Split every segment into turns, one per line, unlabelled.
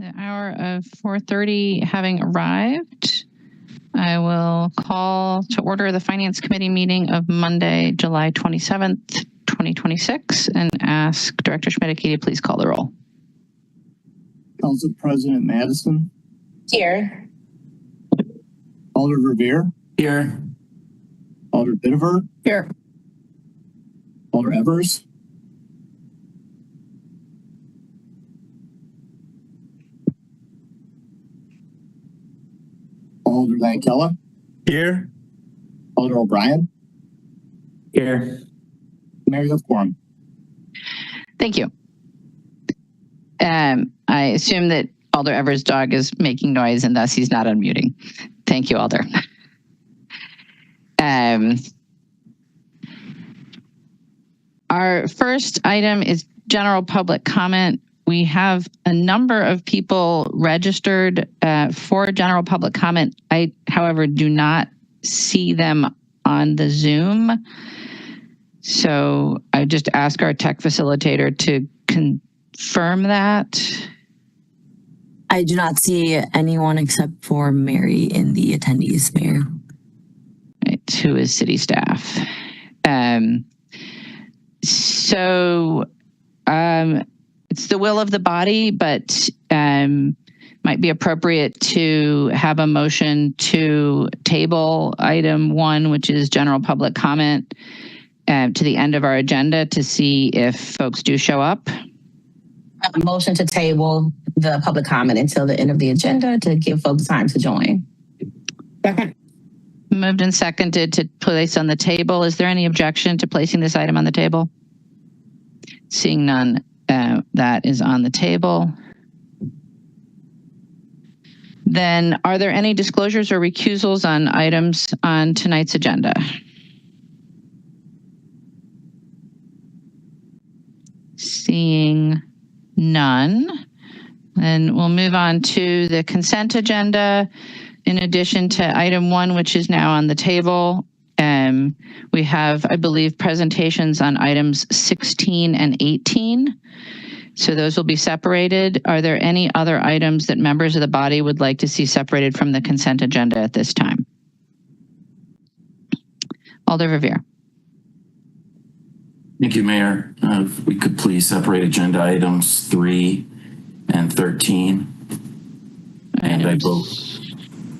The hour of 4:30 having arrived, I will call to order the Finance Committee meeting of Monday, July 27th, 2026, and ask Director Schmidtke to please call the roll.
Council President Madison.
Here.
Alder Revere.
Here.
Alder Bitiver.
Here.
Alder Evers. Alder Lankella.
Here.
Alder O'Brien.
Here.
Mayor, you have quorum.
Thank you. I assume that Alder Evers' dog is making noise and thus he's not unmuting. Thank you, Alder. Our first item is general public comment. We have a number of people registered for general public comment. I, however, do not see them on the Zoom. So I just ask our tech facilitator to confirm that.
I do not see anyone except for Mary in the attendees, Mayor.
Right, who is city staff. It's the will of the body, but might be appropriate to have a motion to table item 1, which is general public comment, to the end of our agenda to see if folks do show up.
A motion to table the public comment until the end of the agenda to give folks time to join. Second.
Moved and seconded to place on the table. Is there any objection to placing this item on the table? Seeing none, that is on the table. Then are there any disclosures or recusals on items on tonight's agenda? Seeing none, then we'll move on to the consent agenda. In addition to item 1, which is now on the table, we have, I believe, presentations on items 16 and 18. So those will be separated. Are there any other items that members of the body would like to see separated from the consent agenda at this time? Alder Revere.
Thank you, Mayor. If we could please separate agenda items 3 and 13. And I vote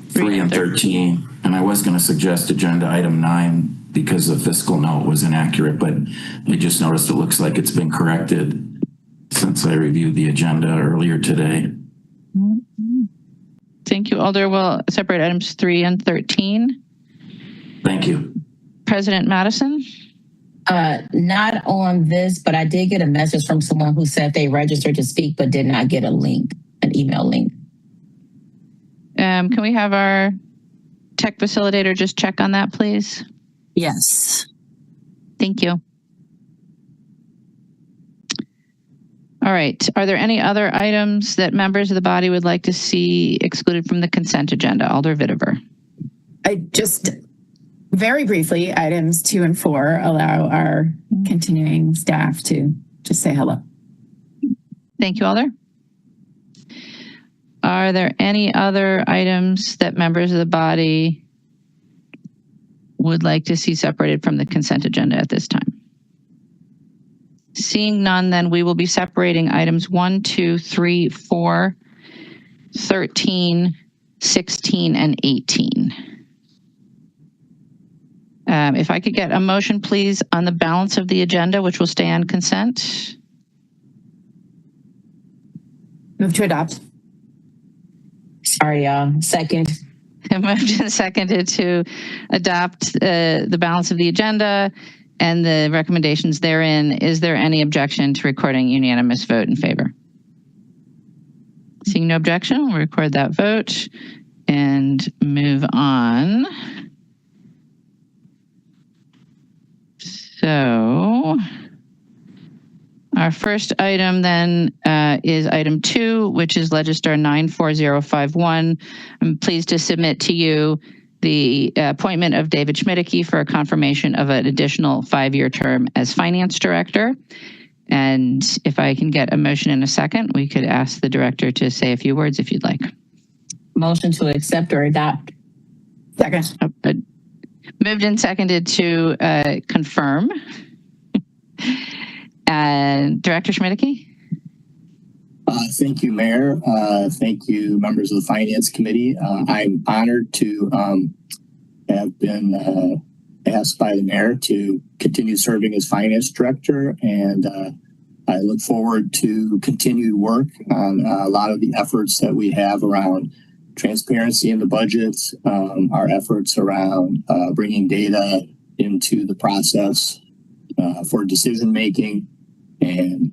3 and 13. And I was going to suggest agenda item 9 because the fiscal note was inaccurate, but I just noticed it looks like it's been corrected since I reviewed the agenda earlier today.
Thank you, Alder. We'll separate items 3 and 13.
Thank you.
President Madison?
Not on this, but I did get a message from someone who said they registered to speak but did not get a link, an email link.
Can we have our tech facilitator just check on that, please?
Yes.
Thank you. All right. Are there any other items that members of the body would like to see excluded from the consent agenda? Alder Bitiver.
I just very briefly, items 2 and 4 allow our continuing staff to just say hello.
Thank you, Alder. Are there any other items that members of the body would like to see separated from the consent agenda at this time? Seeing none, then we will be separating items 1, 2, 3, 4, 13, 16, and 18. If I could get a motion, please, on the balance of the agenda, which will stay on consent.
Move to adopt.
Sorry, y'all. Second.
Moved and seconded to adopt the balance of the agenda and the recommendations therein. Is there any objection to recording unanimous vote in favor? Seeing no objection, we'll record that vote and move on. So our first item then is item 2, which is Legistar 94051. I'm pleased to submit to you the appointment of David Schmidtke for a confirmation of an additional 5-year term as finance director. And if I can get a motion in a second, we could ask the director to say a few words if you'd like.
Motion to accept or adopt.
Second.
Moved and seconded to confirm. And Director Schmidtke?
Thank you, Mayor. Thank you, members of the Finance Committee. I'm honored to have been asked by the Mayor to continue serving as Finance Director, and I look forward to continued work on a lot of the efforts that we have around transparency in the budgets, our efforts around bringing data into the process for decision making, and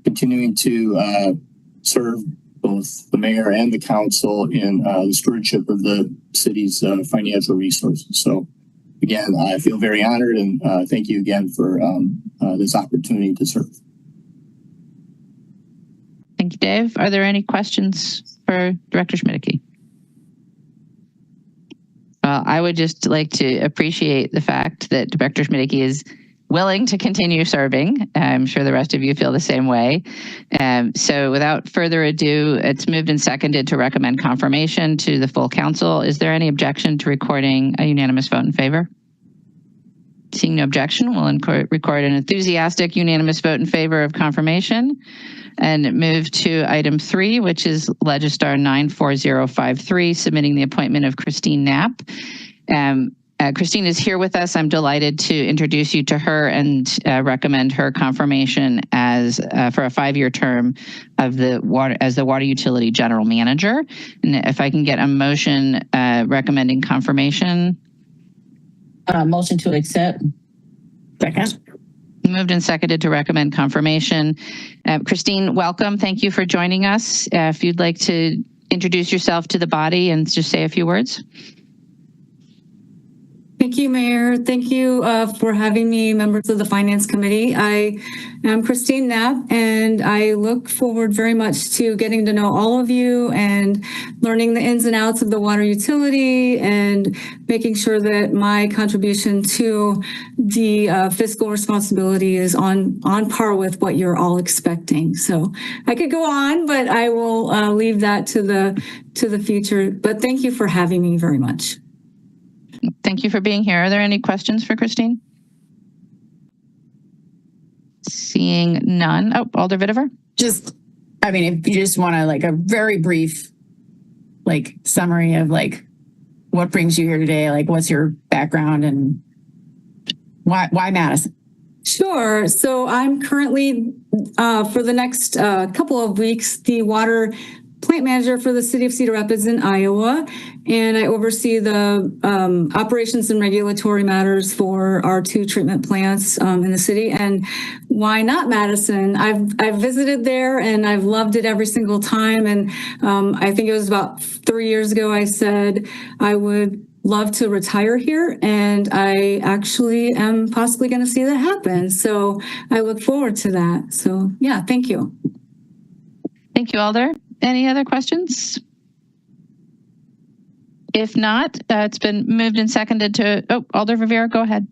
continuing to serve both the mayor and the council in the stewardship of the city's financial resources. So again, I feel very honored, and thank you again for this opportunity to serve.
Thank you, Dave. Are there any questions for Director Schmidtke? I would just like to appreciate the fact that Director Schmidtke is willing to continue serving. I'm sure the rest of you feel the same way. So without further ado, it's moved and seconded to recommend confirmation to the full council. Is there any objection to recording a unanimous vote in favor? Seeing no objection, we'll record an enthusiastic unanimous vote in favor of confirmation and move to item 3, which is Legistar 94053, submitting the appointment of Christine Knapp. Christine is here with us. I'm delighted to introduce you to her and recommend her confirmation as for a 5-year term of the water utility general manager. And if I can get a motion recommending confirmation.
Motion to accept.
Second.
Moved and seconded to recommend confirmation. Christine, welcome. Thank you for joining us. If you'd like to introduce yourself to the body and just say a few words.
Thank you, Mayor. Thank you for having me, members of the Finance Committee. I am Christine Knapp, and I look forward very much to getting to know all of you and learning the ins and outs of the water utility and making sure that my contribution to the fiscal responsibility is on par with what you're all expecting. So I could go on, but I will leave that to the future. But thank you for having me very much.
Thank you for being here. Are there any questions for Christine? Seeing none. Oh, Alder Vitever.
Just, I mean, if you just want to like a very brief, like summary of like what brings you here today, like what's your background and why Madison?
Sure. So I'm currently, for the next couple of weeks, the water plant manager for the city of Cedar Rapids in Iowa, and I oversee the operations and regulatory matters for our 2 treatment plants in the city. And why not Madison? I've visited there and I've loved it every single time. And I think it was about 3 years ago I said I would love to retire here, and I actually am possibly going to see that happen. So I look forward to that. So yeah, thank you.
Thank you, Alder. Any other questions? If not, it's been moved and seconded to, Alder Rivera, go ahead.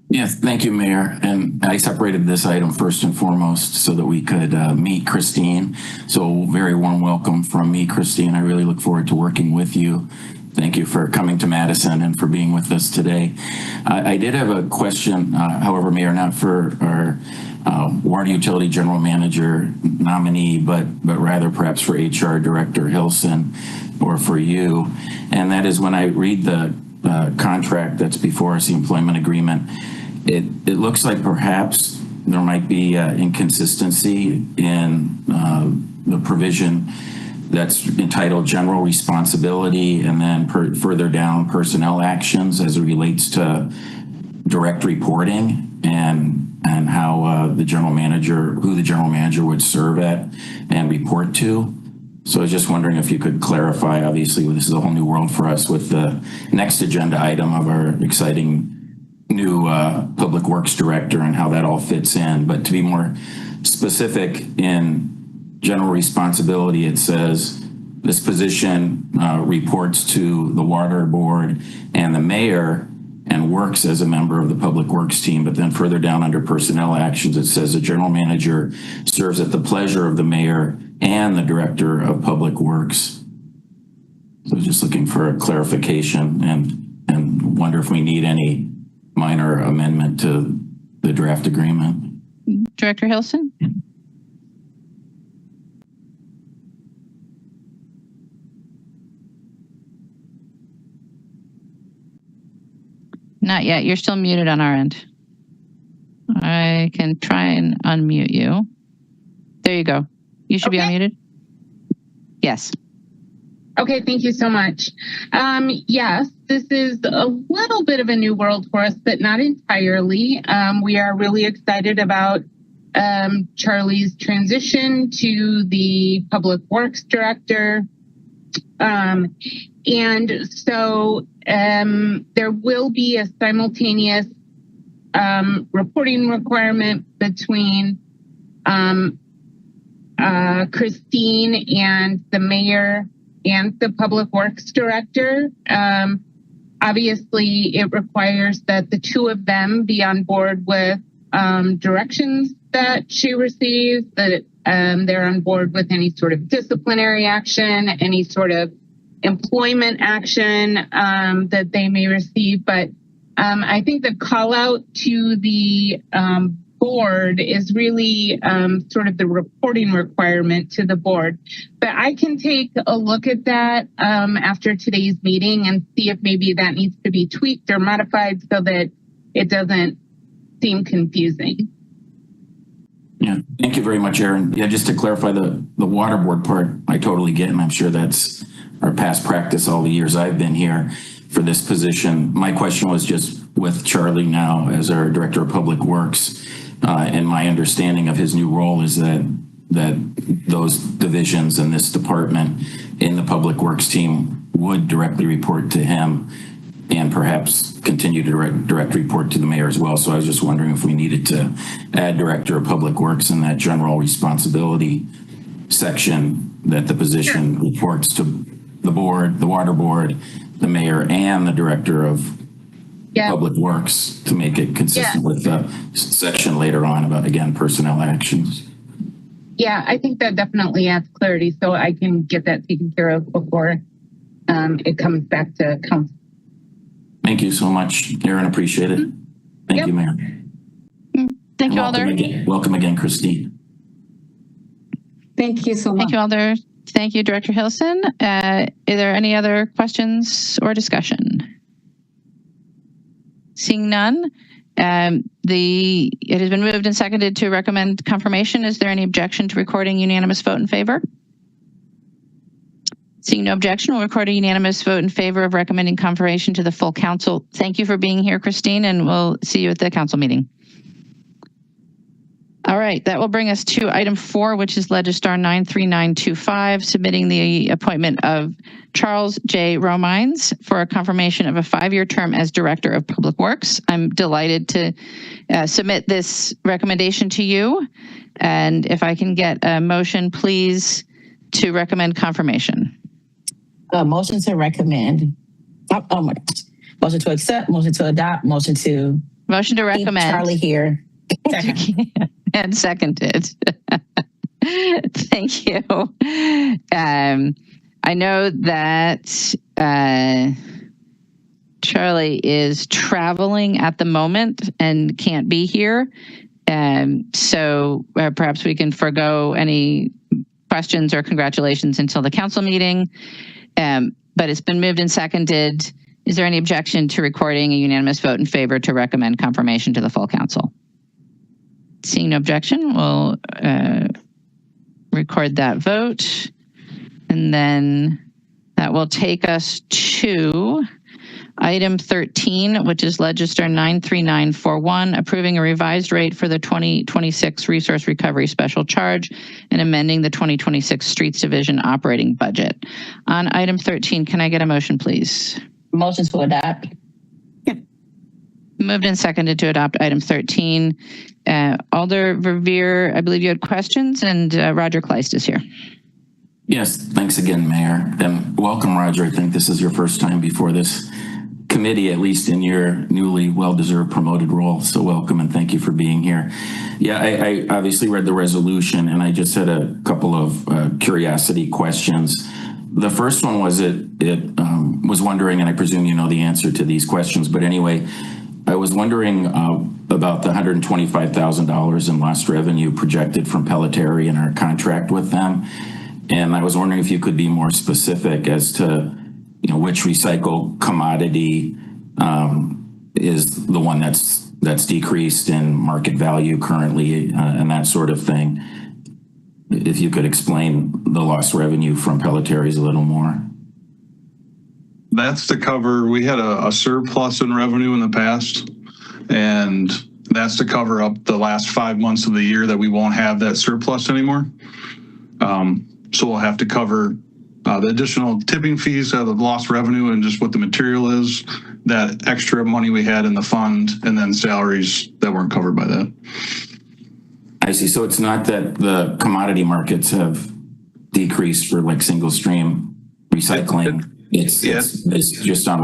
Yes, thank you, Mayor. And I separated this item first and foremost so that we could meet Christine. So very warm welcome from me, Christine. I really look forward to working with you. Thank you for coming to Madison and for being with us today. I did have a question, however, Mayor, not for our water utility general manager nominee, but rather perhaps for HR Director Hilson or for you. And that is, when I read the contract that's before us, the employment agreement, it looks like perhaps there might be inconsistency in the provision that's entitled general responsibility, and then further down personnel actions as it relates to direct reporting and how who the general manager would serve at and report to. So I was just wondering if you could clarify. Obviously, this is a whole new world for us with the next agenda item of our exciting new public works director and how that all fits in. But to be more specific, in general responsibility, it says this position reports to the water board and the mayor, and works as a member of the Public Works team. But then further down under personnel actions, it says the general manager serves at the pleasure of the mayor and the director of Public Works. So just looking for a clarification and wonder if we need any minor amendment to the draft agreement.
Director Hilson? Not yet. You're still muted on our end. I can try and unmute you. There you go. You should be unmuted. Yes.
Okay, thank you so much. Yes, this is a little bit of a new world for us, but not entirely. We are really excited about Charlie's transition to the Public Works Director. And so there will be a simultaneous reporting requirement between Christine and the mayor and the Public Works Director. Obviously, it requires that the two of them be on board with directions that she receives, that they're on board with any sort of disciplinary action, any sort of employment action that they may receive. But I think the call out to the board is really sort of the reporting requirement to the board. But I can take a look at that after today's meeting and see if maybe that needs to be tweaked or modified so that it doesn't seem confusing.
Yeah, thank you very much, Erin. Yeah, just to clarify the water board part, I totally get, and I'm sure that's our past practice all the years I've been here for this position. My question was just with Charlie now as our Director of Public Works, and my understanding of his new role is that those divisions and this department in the Public Works team would directly report to him and perhaps continue to direct report to the mayor as well. So I was just wondering if we needed to add Director of Public Works in that general responsibility section, that the position reports to the board, the water board, the mayor, and the Director of Public Works, to make it consistent with the section later on about, again, personnel actions.
Yeah, I think that definitely adds clarity, so I can get that taken care of before it comes back to council.
Thank you so much, Erin. Appreciate it. Thank you, Mayor.
Thank you, Alder.
Welcome again, Christine.
Thank you so much.
Thank you, Alder. Thank you, Director Hilson. Are there any other questions or discussion? Seeing none, it has been moved and seconded to recommend confirmation. Is there any objection to recording unanimous vote in favor? Seeing no objection, we'll record a unanimous vote in favor of recommending confirmation to the full council. Thank you for being here, Christine, and we'll see you at the council meeting. All right, that will bring us to item 4, which is Legistar 93925, submitting the appointment of Charles J. Romines for a confirmation of a 5-year term as Director of Public Works. I'm delighted to submit this recommendation to you. And if I can get a motion, please, to recommend confirmation.
Motion to recommend. Oh my gosh. Motion to accept, motion to adopt, motion to
recommend.
Keep Charlie here.
And seconded. Thank you. I know that Charlie is traveling at the moment and can't be here. So perhaps we can forego any questions or congratulations until the council meeting. But it's been moved and seconded. Is there any objection to recording a unanimous vote in favor to recommend confirmation to the full council? Seeing no objection, we'll record that vote. And then that will take us to item 13, which is Legistar 93941, approving a revised rate for the 2026 Resource Recovery Special Charge and amending the 2026 Streets Division operating budget. On item 13, can I get a motion, please?
Motion to adopt.
Moved and seconded to adopt item 13. Alder Verveer, I believe you had questions, and Roger Kleist is here.
Yes, thanks again, Mayor. And welcome, Roger. I think this is your first time before this committee, at least in your newly well-deserved promoted role. So welcome and thank you for being here. Yeah, I obviously read the resolution and I just had a couple of curiosity questions. The first one was was wondering, and I presume you know the answer to these questions, but anyway, I was wondering about the $125,000 in lost revenue projected from Pelletary in our contract with them. And I was wondering if you could be more specific as to, which recycled commodity is the one that's decreased in market value currently and that sort of thing. If you could explain the lost revenue from Pelletaries a little more.
That's to cover, we had a surplus in revenue in the past, and that's to cover up the last 5 months of the year that we won't have that surplus anymore. So we'll have to cover the additional tipping fees of the lost revenue and just what the material is, that extra money we had in the fund, and then salaries that weren't covered by that.
I see. So it's not that the commodity markets have decreased for like single stream recycling. It's just on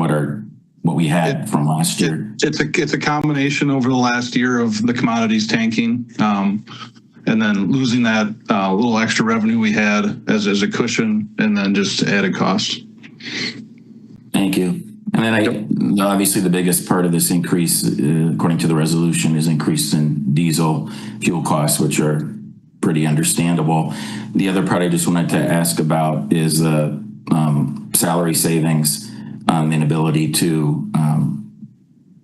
what we had from last year.
It's a combination over the last year of the commodities tanking, and then losing that little extra revenue we had as a cushion, and then just added cost.
Thank you. And then obviously the biggest part of this increase, according to the resolution, is increase in diesel fuel costs, which are pretty understandable. The other part I just wanted to ask about is salary savings, inability to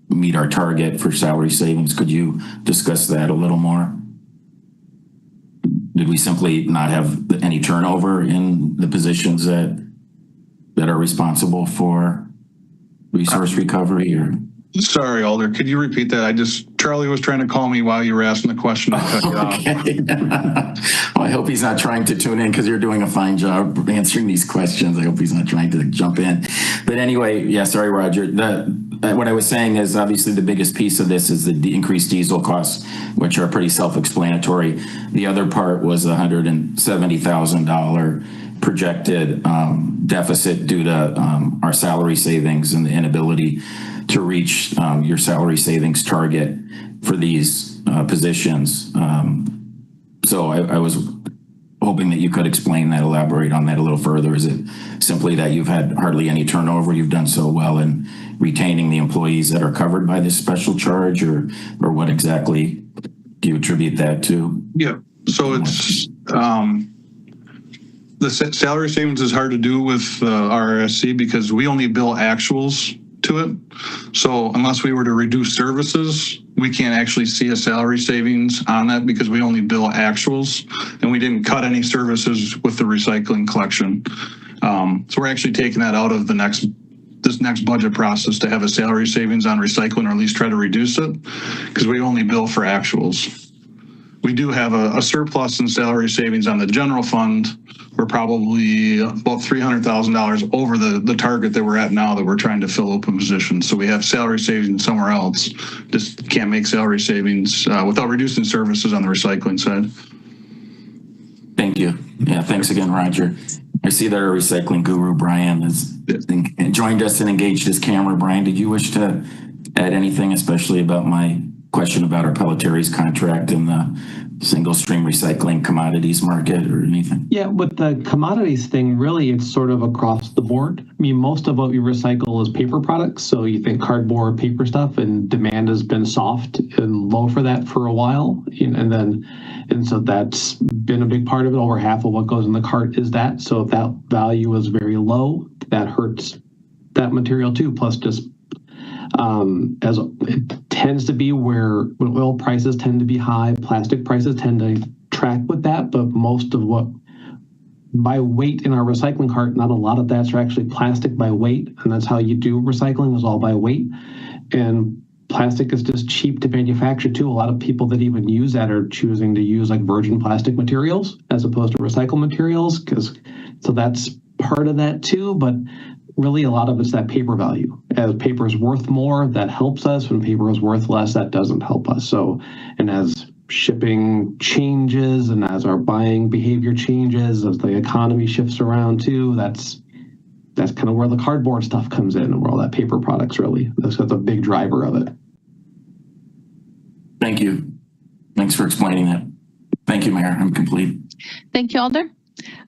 meet our target for salary savings. Could you discuss that a little more? Did we simply not have any turnover in the positions that are responsible for resource recovery? Or
sorry, Alder, could you repeat that? Charlie was trying to call me while you were asking the question. I cut you off.
Well, I hope he's not trying to tune in because you're doing a fine job answering these questions. I hope he's not trying to jump in. But anyway, yeah, sorry, Roger. What I was saying is obviously the biggest piece of this is the increased diesel costs, which are pretty self-explanatory. The other part was $170,000 projected deficit due to our salary savings and the inability to reach your salary savings target for these positions. So I was hoping that you could explain that, elaborate on that a little further. Is it simply that you've had hardly any turnover? You've done so well in retaining the employees that are covered by this special charge, or what exactly do you attribute that to?
Yeah, so it's the salary savings is hard to do with RRSC because we only bill actuals to it. So unless we were to reduce services, we can't actually see a salary savings on that because we only bill actuals, and we didn't cut any services with the recycling collection. So we're actually taking that out of this next budget process to have a salary savings on recycling, or at least try to reduce it, because we only bill for actuals. We do have a surplus in salary savings on the general fund. We're probably about $300,000 over the target that we're at now, that we're trying to fill open positions. So we have salary savings somewhere else. Just can't make salary savings without reducing services on the recycling side.
Thank you. Yeah, thanks again, Roger. I see that our recycling guru, Brian, has joined us and engaged his camera. Brian, did you wish to add anything, especially about my question about our Pelletaries contract and the single stream recycling commodities market, or anything?
Yeah, with the commodities thing, really, it's sort of across the board. I mean, most of what we recycle is paper products. So you think cardboard, paper stuff, and demand has been soft and low for that for a while. And so that's been a big part of it. Over half of what goes in the cart is that. So if that value is very low, that hurts that material too. Plus just as it tends to be where oil prices tend to be high, plastic prices tend to track with that, but most of what by weight in our recycling cart, not a lot of that's actually plastic by weight, and that's how you do recycling, is all by weight. And plastic is just cheap to manufacture too. A lot of people that even use that are choosing to use like virgin plastic materials as opposed to recycled materials, so that's part of that too. But really, a lot of it's that paper value. As paper is worth more, that helps us. When paper is worth less, that doesn't help us. So, and as shipping changes and as our buying behavior changes, as the economy shifts around too, that's that's kind of where the cardboard stuff comes in and where all that paper products really, that's a big driver of it.
Thank you. Thanks for explaining that. Thank you, Mayor. I'm complete.
Thank you, Alder.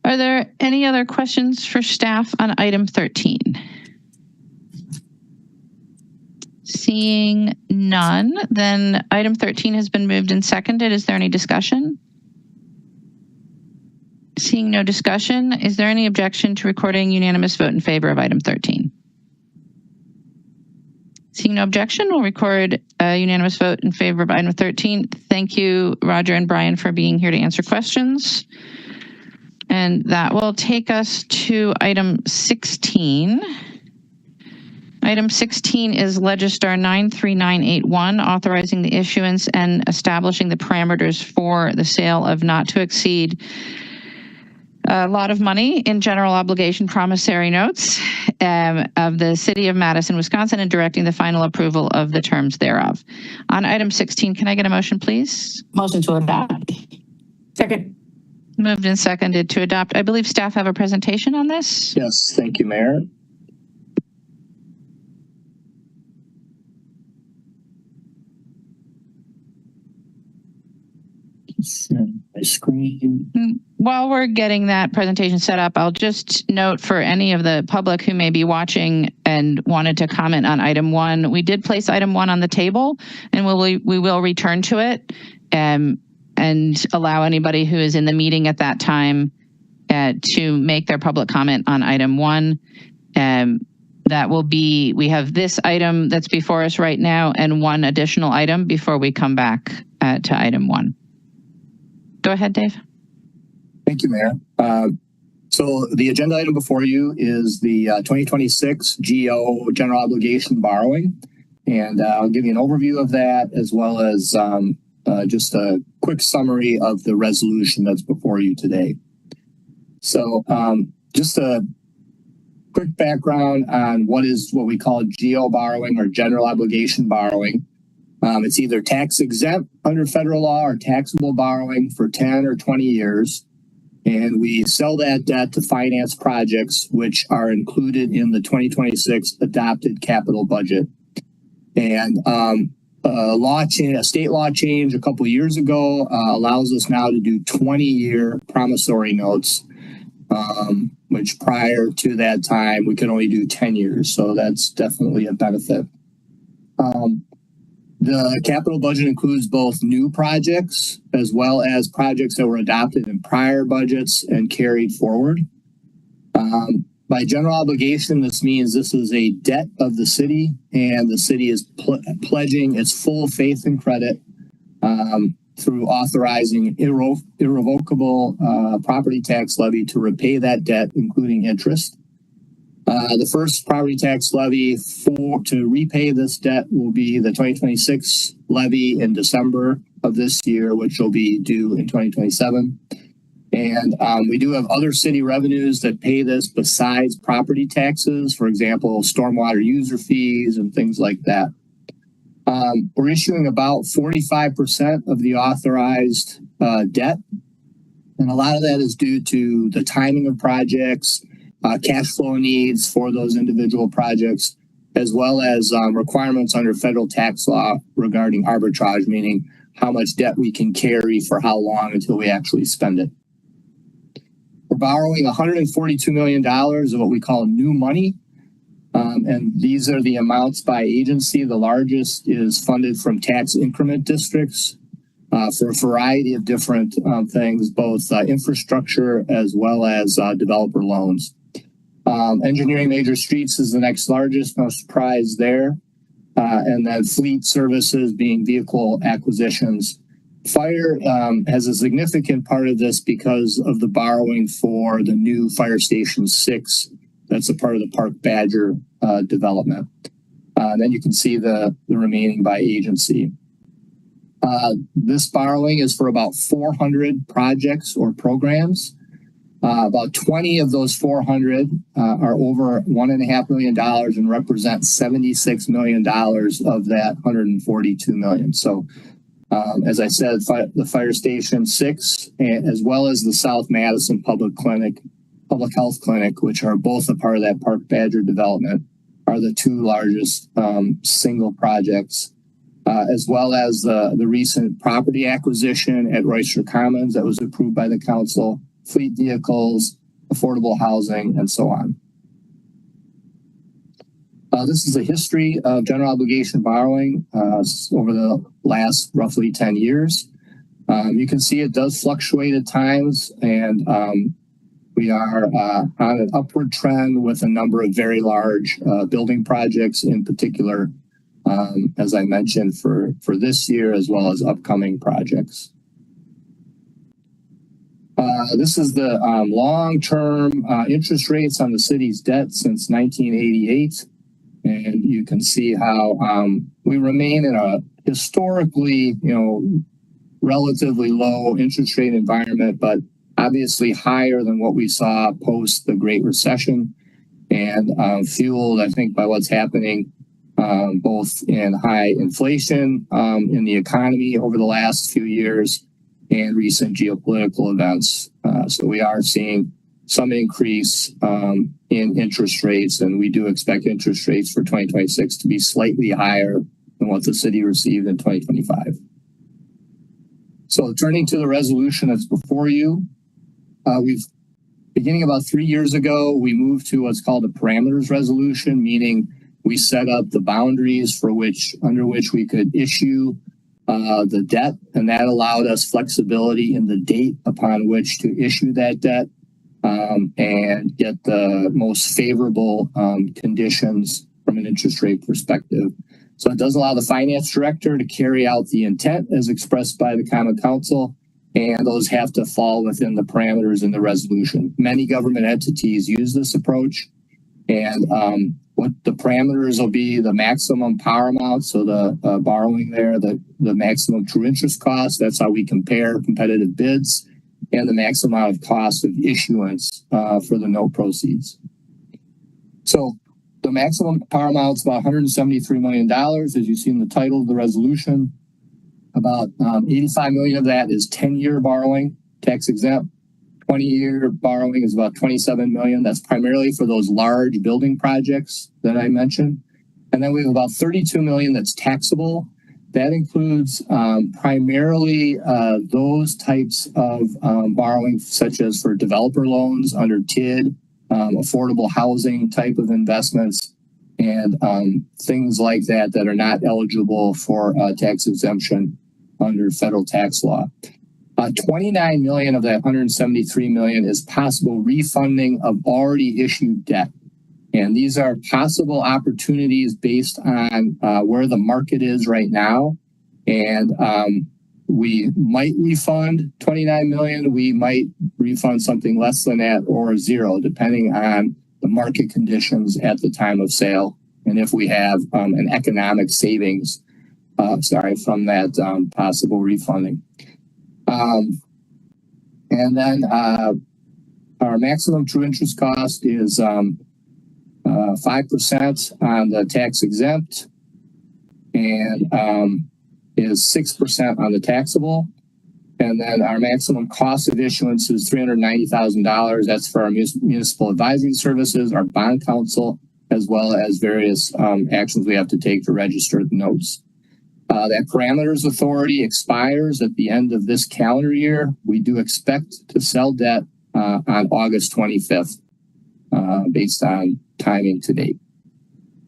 Are there any other questions for staff on item 13? Seeing none, then item 13 has been moved and seconded. Is there any discussion? Seeing no discussion, is there any objection to recording unanimous vote in favor of item 13? Seeing no objection, we'll record a unanimous vote in favor of item 13. Thank you, Roger and Brian, for being here to answer questions. And that will take us to item 16. Item 16 is Legistar 93981, authorizing the issuance and establishing the parameters for the sale of not to exceed a lot of money in general obligation promissory notes of the city of Madison, Wisconsin, and directing the final approval of the terms thereof. On item 16, can I get a motion, please?
Motion to adopt.
Second.
Moved and seconded to adopt. I believe staff have a presentation on this.
Yes, thank you, Mayor. My screen.
While we're getting that presentation set up, I'll just note for any of the public who may be watching and wanted to comment on item 1, we did place item 1 on the table, and we will return to it and allow anybody who is in the meeting at that time to make their public comment on item 1. That will be, we have this item that's before us right now and one additional item before we come back to item 1. Go ahead, Dave.
Thank you, Mayor. So the agenda item before you is the 2026 GO general obligation borrowing. And I'll give you an overview of that as well as just a quick summary of the resolution that's before you today. So just a quick background on what we call GO borrowing or general obligation borrowing. It's either tax exempt under federal law or taxable borrowing for 10 or 20 years. And we sell that debt to finance projects which are included in the 2026 adopted capital budget. And a state law change a couple of years ago allows us now to do 20-year promissory notes, which prior to that time, we could only do 10 years. So that's definitely a benefit. The capital budget includes both new projects as well as projects that were adopted in prior budgets and carried forward. By general obligation, this means this is a debt of the city, and the city is pledging its full faith and credit through authorizing irrevocable property tax levy to repay that debt, including interest. The first property tax levy to repay this debt will be the 2026 levy in December of this year, which will be due in 2027. And we do have other city revenues that pay this besides property taxes, for example, stormwater user fees and things like that. We're issuing about 45% of the authorized debt. And a lot of that is due to the timing of projects, cash flow needs for those individual projects, as well as requirements under federal tax law regarding arbitrage, meaning how much debt we can carry for how long until we actually spend it. We're borrowing $142 million of what we call new money. And these are the amounts by agency. The largest is funded from tax increment districts for a variety of different things, both infrastructure as well as developer loans. Engineering major streets is the next largest, no surprise there. And then fleet services being vehicle acquisitions. Fire has a significant part of this because of the borrowing for the new Fire Station 6. That's a part of the Park Badger development. Then you can see the remaining by agency. This borrowing is for about 400 projects or programs. About 20 of those 400 are over $1.5 million and represent $76 million of that $142 million. So, as I said, the Fire Station 6, as well as the South Madison Public Clinic, Public Health Clinic, which are both a part of that Park Badger development, are the two largest single projects, as well as the recent property acquisition at Royster Commons that was approved by the council, fleet vehicles, affordable housing, and so on. This is a history of general obligation borrowing over the last roughly 10 years. You can see it does fluctuate at times, and we are on an upward trend with a number of very large building projects in particular, as I mentioned, for this year as well as upcoming projects. This is the long-term interest rates on the city's debt since 1988. And you can see how we remain in a historically, relatively low interest rate environment, but obviously higher than what we saw post the Great Recession, and fueled, I think, by what's happening both in high inflation in the economy over the last few years and recent geopolitical events. So we are seeing some increase in interest rates, and we do expect interest rates for 2026 to be slightly higher than what the city received in 2025. So turning to the resolution that's before you, beginning about 3 years ago, we moved to what's called a parameters resolution, meaning we set up the boundaries under which we could issue the debt, and that allowed us flexibility in the date upon which to issue that debt. And get the most favorable conditions from an interest rate perspective. So it does allow the finance director to carry out the intent as expressed by the Common Council, and those have to fall within the parameters in the resolution. Many government entities use this approach, and what the parameters will be: the maximum par amount, so the borrowing there, the maximum true interest cost, that's how we compare competitive bids, and the maximum amount of cost of issuance for the note proceeds. So the maximum par amount is about $173 million, as you see in the title of the resolution. About $85 million of that is 10-year borrowing, tax exempt. 20-year borrowing is about $27 million. That's primarily for those large building projects that I mentioned. And then we have about $32 million that's taxable. That includes primarily those types of borrowing, such as for developer loans under TID, affordable housing type of investments, and things like that that are not eligible for tax exemption under federal tax law. 29 million of that 173 million is possible refunding of already issued debt. And these are possible opportunities based on where the market is right now. And we might refund 29 million. We might refund something less than that or zero, depending on the market conditions at the time of sale. And if we have an economic savings, from that possible refunding. And then our maximum true interest cost is 5% on the tax exempt, and is 6% on the taxable. And then our maximum cost of issuance is $390,000. That's for our municipal advisory services, our bond counsel, as well as various actions we have to take to register the notes. That parameters authority expires at the end of this calendar year. We do expect to sell debt on August 25th, based on timing to date.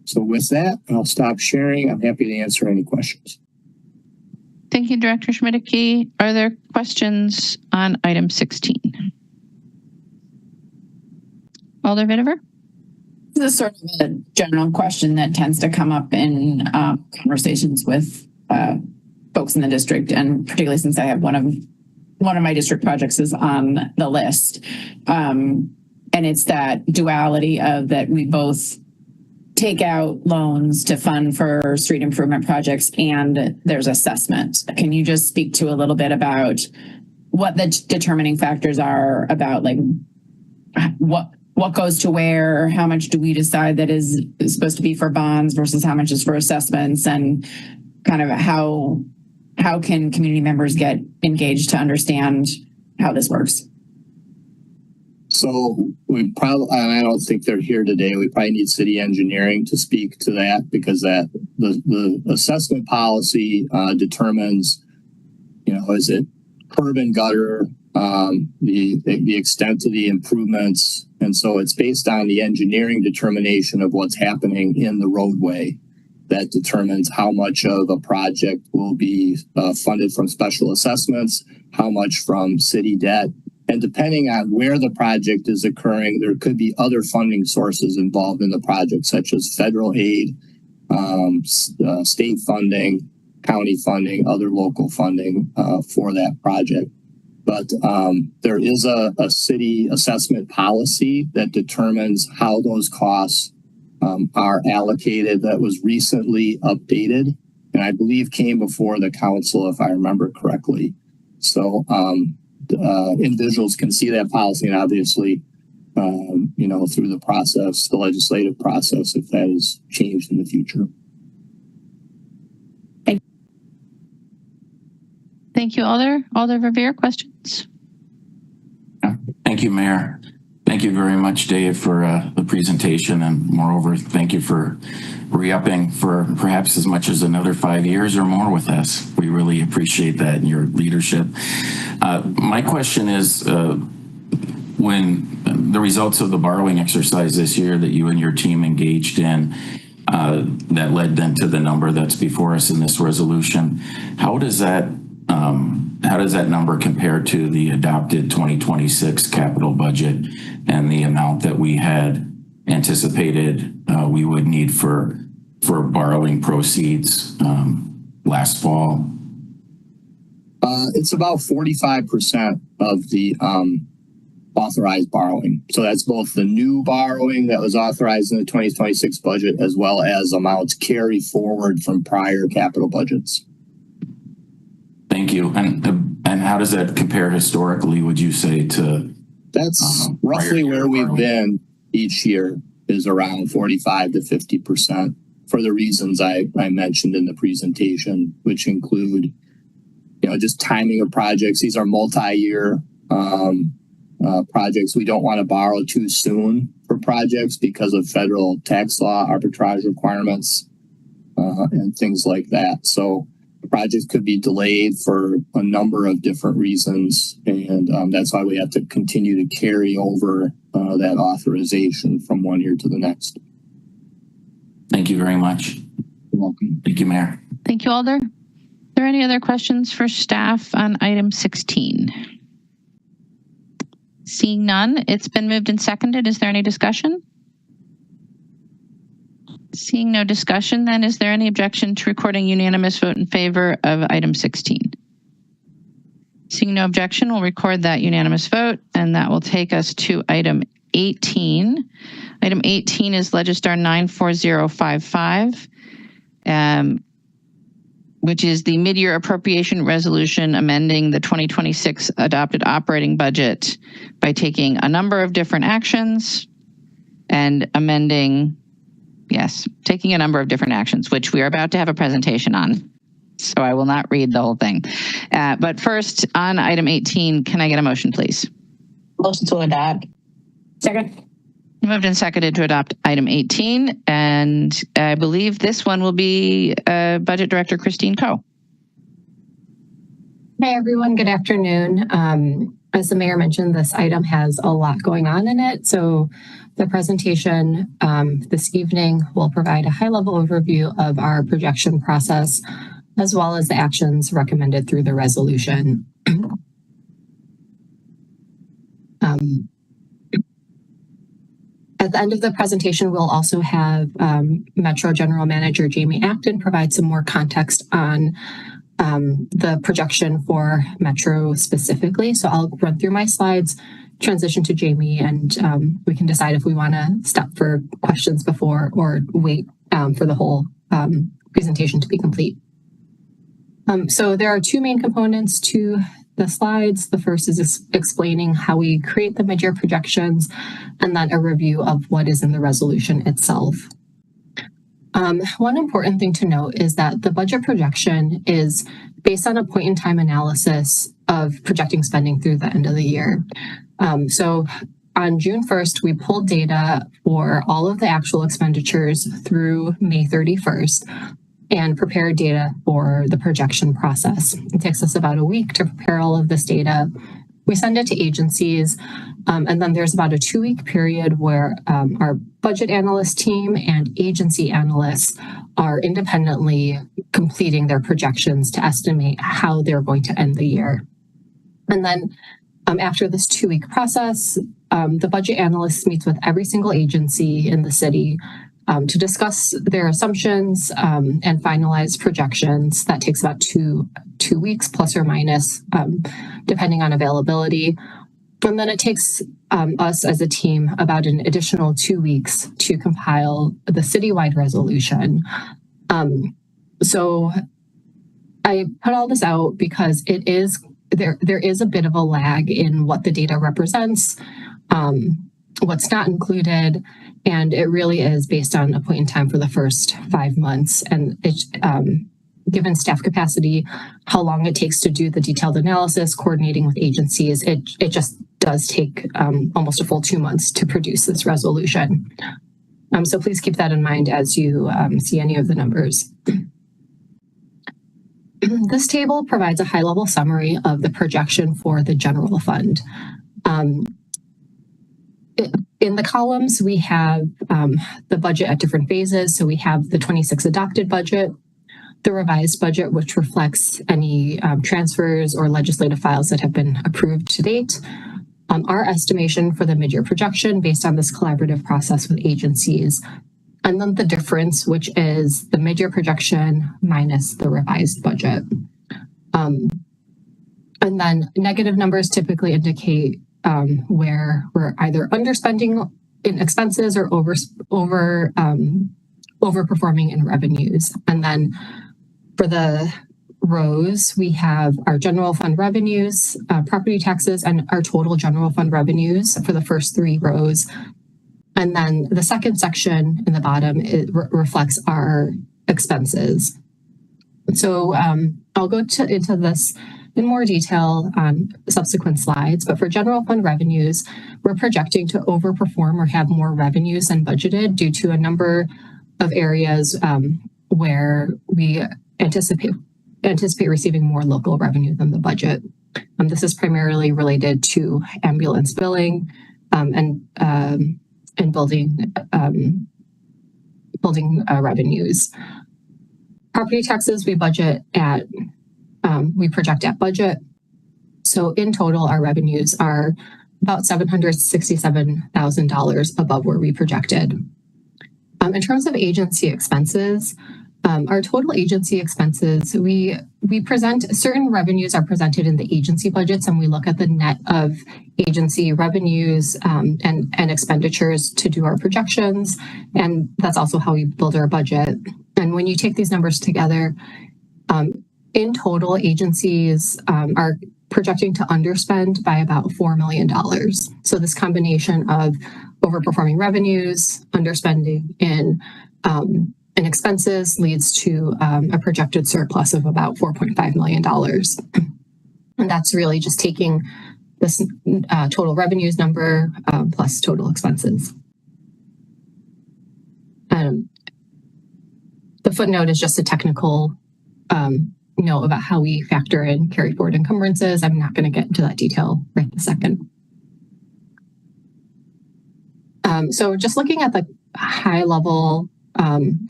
So with that, I'll stop sharing. I'm happy to answer any questions.
Thank you, Director Schmidtke. Are there questions on item 16? Alder Vitever?
This is sort of a general question that tends to come up in conversations with folks in the district, and particularly since I have one of my district projects is on the list. And it's that duality of that we both take out loans to fund for street improvement projects and there's assessment. Can you just speak to a little bit about what the determining factors are about, like what goes to where, how much do we decide that is supposed to be for bonds versus how much is for assessments, and kind of how can community members get engaged to understand how this works?
So we probably, and I don't think they're here today. We probably need city engineering to speak to that, because that the assessment policy determines, is it curb and gutter, the extent of the improvements, and so it's based on the engineering determination of what's happening in the roadway that determines how much of a project will be funded from special assessments, how much from city debt. And depending on where the project is occurring, there could be other funding sources involved in the project, such as federal aid, state funding, county funding, other local funding for that project. But there is a city assessment policy that determines how those costs are allocated, that was recently updated, and I believe came before the council, if I remember correctly. So individuals can see that policy, and obviously, through the process, the legislative process, if that is changed in the future.
Thank you, Alder. Alder Revere, questions?
Thank you, Mayor. Thank you very much, Dave, for the presentation, and moreover, thank you for re-upping for perhaps as much as another 5 years or more with us. We really appreciate that and your leadership. My question is, when the results of the borrowing exercise this year that you and your team engaged in, that led then to the number that's before us in this resolution, how does that number compare to the adopted 2026 capital budget and the amount that we had anticipated we would need for borrowing proceeds last fall?
It's about 45% of the authorized borrowing. So that's both the new borrowing that was authorized in the 2026 budget, as well as amounts carried forward from prior capital budgets.
Thank you. And how does that compare historically, would you say, to?
That's roughly where we've been each year, is around 45 to 50%, for the reasons I mentioned in the presentation, which include, just timing of projects. These are multi-year projects. We don't want to borrow too soon for projects because of federal tax law arbitrage requirements and things like that. So projects could be delayed for a number of different reasons, and that's why we have to continue to carry over that authorization from one year to the next.
Thank you very much.
You're welcome.
Thank you, Mayor.
Thank you, Alder. Are there any other questions for staff on item 16? Seeing none, it's been moved and seconded. Is there any discussion? Seeing no discussion, then is there any objection to recording unanimous vote in favor of item 16? Seeing no objection, we'll record that unanimous vote, and that will take us to item 18. Item 18 is Legistar 94055, which is the mid-year appropriation resolution amending the 2026 adopted operating budget by taking a number of different actions and amending, taking a number of different actions, which we are about to have a presentation on. So I will not read the whole thing. But first, on item 18, can I get a motion, please?
Motion to adopt.
Second.
Moved and seconded to adopt item 18, and I believe this one will be Budget Director Christine Coe.
Hi, everyone. Good afternoon. As the mayor mentioned, this item has a lot going on in it. So the presentation this evening will provide a high-level overview of our projection process, as well as the actions recommended through the resolution. At the end of the presentation, we'll also have Metro General Manager Jamie Acton provide some more context on the projection for Metro specifically. So I'll run through my slides, transition to Jamie, and we can decide if we want to stop for questions before or wait for the whole presentation to be complete. So there are two main components to the slides. The first is explaining how we create the mid-year projections, and then a review of what is in the resolution itself. One important thing to note is that the budget projection is based on a point-in-time analysis of projecting spending through the end of the year. So on June 1st, we pulled data for all of the actual expenditures through May 31st and prepared data for the projection process. It takes us about a week to prepare all of this data. We send it to agencies, and then there's about a 2-week period where our budget analyst team and agency analysts are independently completing their projections to estimate how they're going to end the year. And then after this 2-week process, the budget analyst meets with every single agency in the city to discuss their assumptions and finalize projections. That takes about two weeks plus or minus, depending on availability. And then it takes us as a team about an additional 2 weeks to compile the citywide resolution. So I put all this out because it is there is a bit of a lag in what the data represents, what's not included, and it really is based on a point in time for the first 5 months. And it's given staff capacity, how long it takes to do the detailed analysis, coordinating with agencies, it just does take almost a full 2 months to produce this resolution. So please keep that in mind as you see any of the numbers. This table provides a high-level summary of the projection for the general fund. In the columns, we have the budget at different phases. So we have the 26 adopted budget, the revised budget, which reflects any transfers or legislative files that have been approved to date, our estimation for the mid-year projection based on this collaborative process with agencies, and then the difference, which is the mid-year projection minus the revised budget. And then negative numbers typically indicate where we're either underspending in expenses or overperforming in revenues. And then for the rows, we have our general fund revenues, property taxes, and our total general fund revenues for the first 3 rows. And then the second section in the bottom, it reflects our expenses. So I'll go into this in more detail on subsequent slides, but for general fund revenues, we're projecting to overperform or have more revenues than budgeted due to a number of areas where we anticipate receiving more local revenue than the budget. This is primarily related to ambulance billing and building revenues. Property taxes we project at budget. So in total, our revenues are about $767,000 above where we projected. In terms of agency expenses, our total agency expenses, we present certain revenues are presented in the agency budgets, and we look at the net of agency revenues and expenditures to do our projections. And that's also how we build our budget. And when you take these numbers together, in total, agencies are projecting to underspend by about $4 million. So this combination of overperforming revenues, underspending in expenses leads to a projected surplus of about $4.5 million. And that's really just taking this total revenues number plus total expenses. The footnote is just a technical note about how we factor in carry forward encumbrances. I'm not going to get into that detail right this second. So just looking at the high level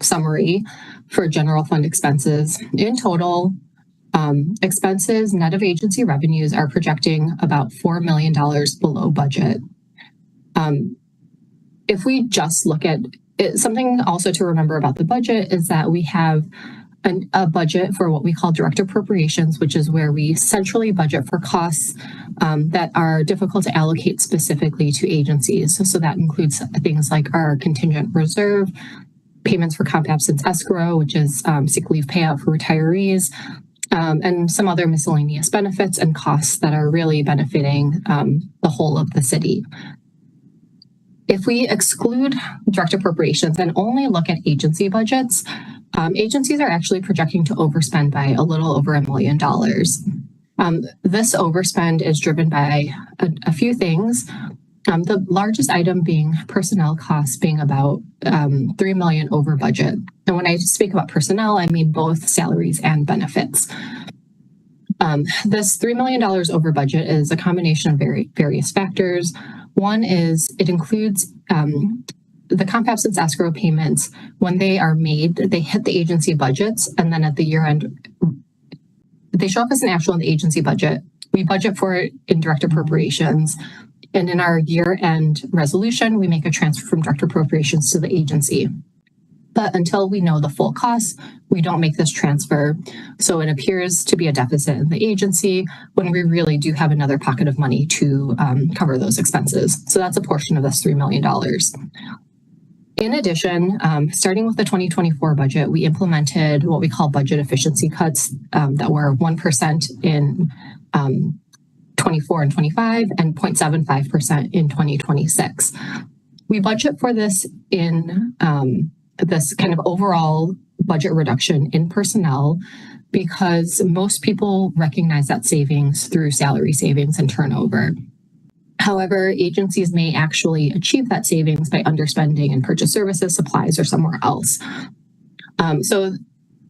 summary for general fund expenses. In total, expenses net of agency revenues are projecting about $4 million below budget. If we just look at it, something also to remember about the budget is that we have a budget for what we call direct appropriations, which is where we centrally budget for costs that are difficult to allocate specifically to agencies. So that includes things like our contingent reserve, payments for comp absence escrow, which is sick leave payout for retirees, and some other miscellaneous benefits and costs that are really benefiting the whole of the city. If we exclude direct appropriations and only look at agency budgets, agencies are actually projecting to overspend by a little over $1 million. This overspend is driven by a few things. The largest item being personnel costs, being about $3 million over budget. And when I speak about personnel, I mean both salaries and benefits. This $3 million over budget is a combination of various factors. One is it includes the comp absence escrow payments. When they are made, they hit the agency budgets, and then at the year end, they show up as an actual in the agency budget. We budget for it in direct appropriations. And in our year-end resolution, we make a transfer from direct appropriations to the agency. But until we know the full costs, we don't make this transfer. So it appears to be a deficit in the agency when we really do have another pocket of money to cover those expenses. So that's a portion of this $3 million. In addition, starting with the 2024 budget, we implemented what we call budget efficiency cuts that were 1% in 24 and 25 and 0.75% in 2026. We budget for this in this kind of overall budget reduction in personnel because most people recognize that savings through salary savings and turnover. However, agencies may actually achieve that savings by underspending in purchase services, supplies, or somewhere else. So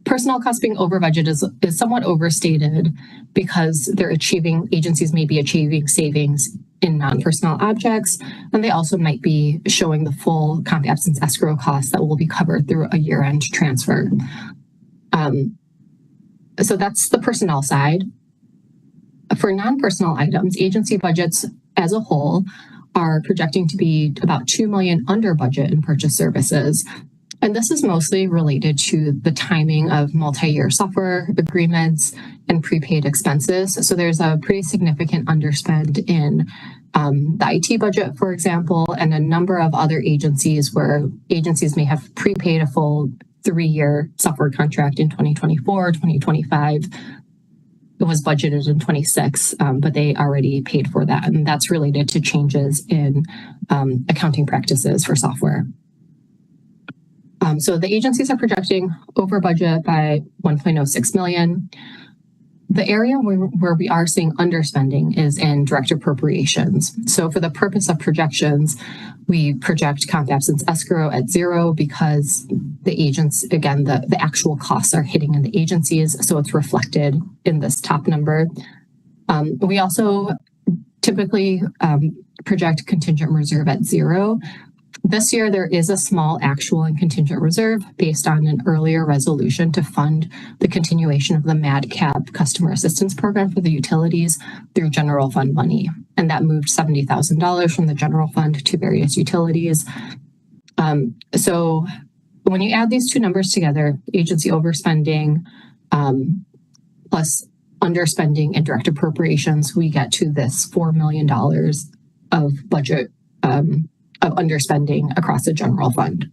personnel costs being over budget is somewhat overstated because agencies may be achieving savings in non-personnel objects, and they also might be showing the full comp absence escrow costs that will be covered through a year-end transfer. So that's the personnel side. For non-personnel items, agency budgets as a whole are projecting to be about $2 million under budget in purchase services. And this is mostly related to the timing of multi-year software agreements and prepaid expenses. So there's a pretty significant underspend in the IT budget, for example, and a number of other agencies where agencies may have prepaid a full 3-year software contract in 2024, 2025. It was budgeted in 26, but they already paid for that. And that's related to changes in accounting practices for software. So the agencies are projecting over budget by $1.06 million. The area where we are seeing underspending is in direct appropriations. So for the purpose of projections, we project comp absence escrow at 0 because the agents, again, the actual costs are hitting in the agencies, so it's reflected in this top number. We also typically project contingent reserve at 0. This year, there is a small actual and contingent reserve based on an earlier resolution to fund the continuation of the MADCAP customer assistance program for the utilities through general fund money. And that moved $70,000 from the general fund to various utilities. So when you add these two numbers together, agency overspending plus underspending and direct appropriations, we get to this $4 million of budget of underspending across the general fund.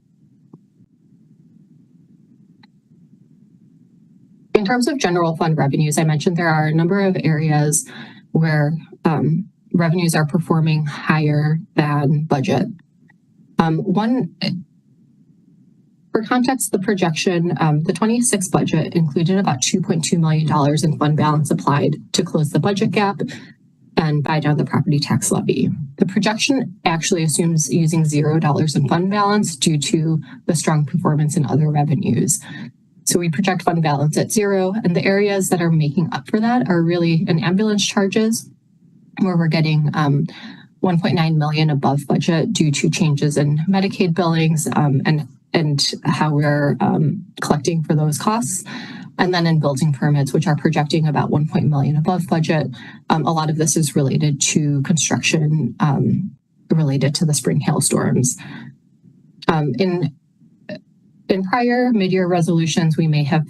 In terms of general fund revenues, I mentioned there are a number of areas where revenues are performing higher than budget. For context, the projection, the 26 budget included about $2.2 million in fund balance applied to close the budget gap and buy down the property tax levy. The projection actually assumes using $0 in fund balance due to the strong performance in other revenues. So we project fund balance at 0, and the areas that are making up for that are really in ambulance charges, where we're getting $1.9 million above budget due to changes in Medicaid billings and how we're collecting for those costs. And then in building permits, which are projecting about $1 million above budget, a lot of this is related to construction related to the spring hailstorms. In prior mid-year resolutions, we may have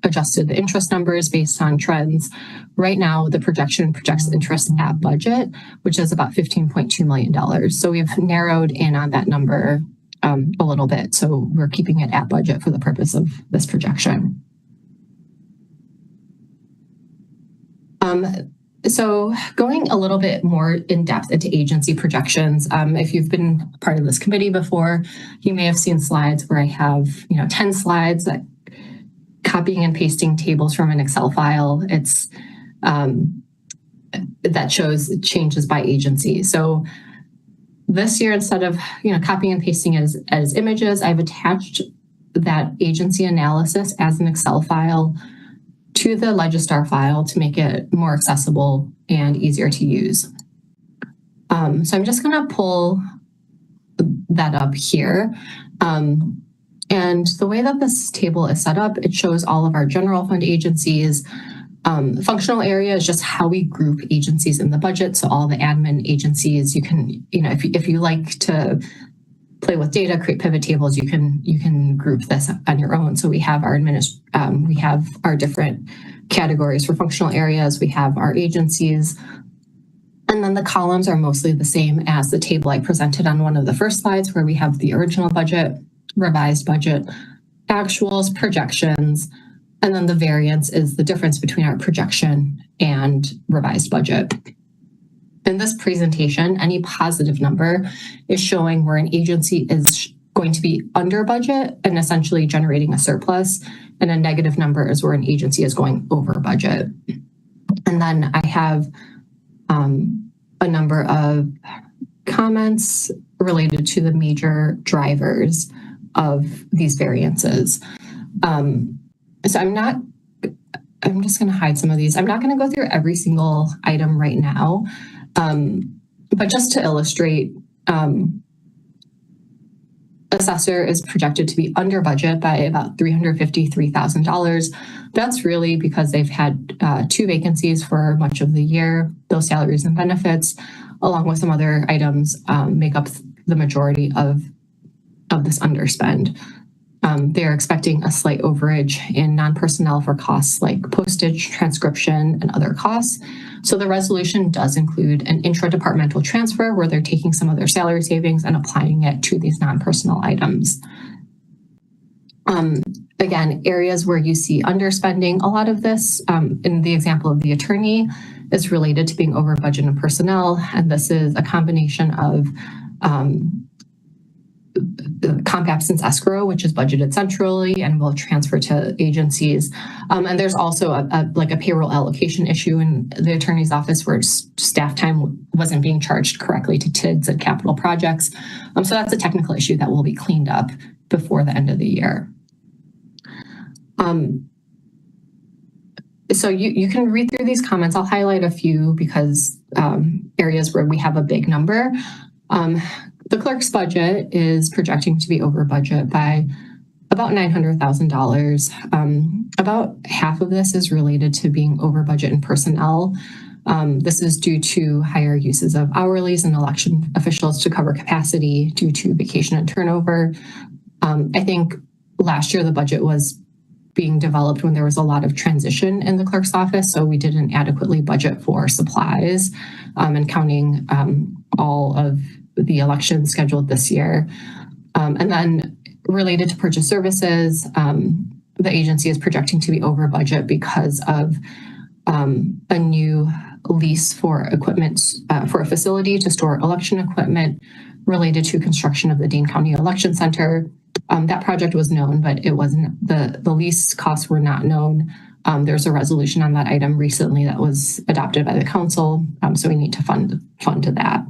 adjusted the interest numbers based on trends. Right now, the projection projects interest at budget, which is about $15.2 million. So we've narrowed in on that number a little bit. So we're keeping it at budget for the purpose of this projection. So going a little bit more in depth into agency projections, if you've been part of this committee before, you may have seen slides where I have 10 slides that copying and pasting tables from an Excel file. It's that shows changes by agency. So this year, instead of copying and pasting as images, I've attached that agency analysis as an Excel file to the Legistar file to make it more accessible and easier to use. So I'm just going to pull that up here. And the way that this table is set up, it shows all of our general fund agencies. Functional area is just how we group agencies in the budget. So all the admin agencies, you can, if you like to play with data, create pivot tables, you can group this on your own. So we have our we have our different categories for functional areas. We have our agencies, and then the columns are mostly the same as the table I presented on one of the first slides, where we have the original budget, revised budget, actuals, projections, and then the variance is the difference between our projection and revised budget. In this presentation, any positive number is showing where an agency is going to be under budget and essentially generating a surplus, and a negative number is where an agency is going over budget. And then I have a number of comments related to the major drivers of these variances. So I'm just going to hide some of these. I'm not going to go through every single item right now, but just to illustrate, assessor is projected to be under budget by about $353,000. That's really because they've had 2 vacancies for much of the year. Those salaries and benefits, along with some other items, make up the majority of this underspend. They're expecting a slight overage in non-personnel for costs like postage, transcription, and other costs. So the resolution does include an intra-departmental transfer where they're taking some of their salary savings and applying it to these non-personnel items. Again, areas where you see underspending, a lot of this, in the example of the attorney, is related to being over budget and personnel. And this is a combination of comp absence escrow, which is budgeted centrally and will transfer to agencies. And there's also a payroll allocation issue in the attorney's office where staff time wasn't being charged correctly to TIDs and capital projects. So that's a technical issue that will be cleaned up before the end of the year. So you can read through these comments. I'll highlight a few because areas where we have a big number. The clerk's budget is projecting to be over budget by about $900,000. About half of this is related to being over budget in personnel. This is due to higher uses of hourlies and election officials to cover capacity due to vacation and turnover. I think last year the budget was being developed when there was a lot of transition in the clerk's office, so we didn't adequately budget for supplies and counting all of the elections scheduled this year. And then related to purchase services, the agency is projecting to be over budget because of a new lease for equipment for a facility to store election equipment related to construction of the Dane County Election Center. That project was known, but it wasn't, the lease costs were not known. There's a resolution on that item recently that was adopted by the council, so we need to fund to that.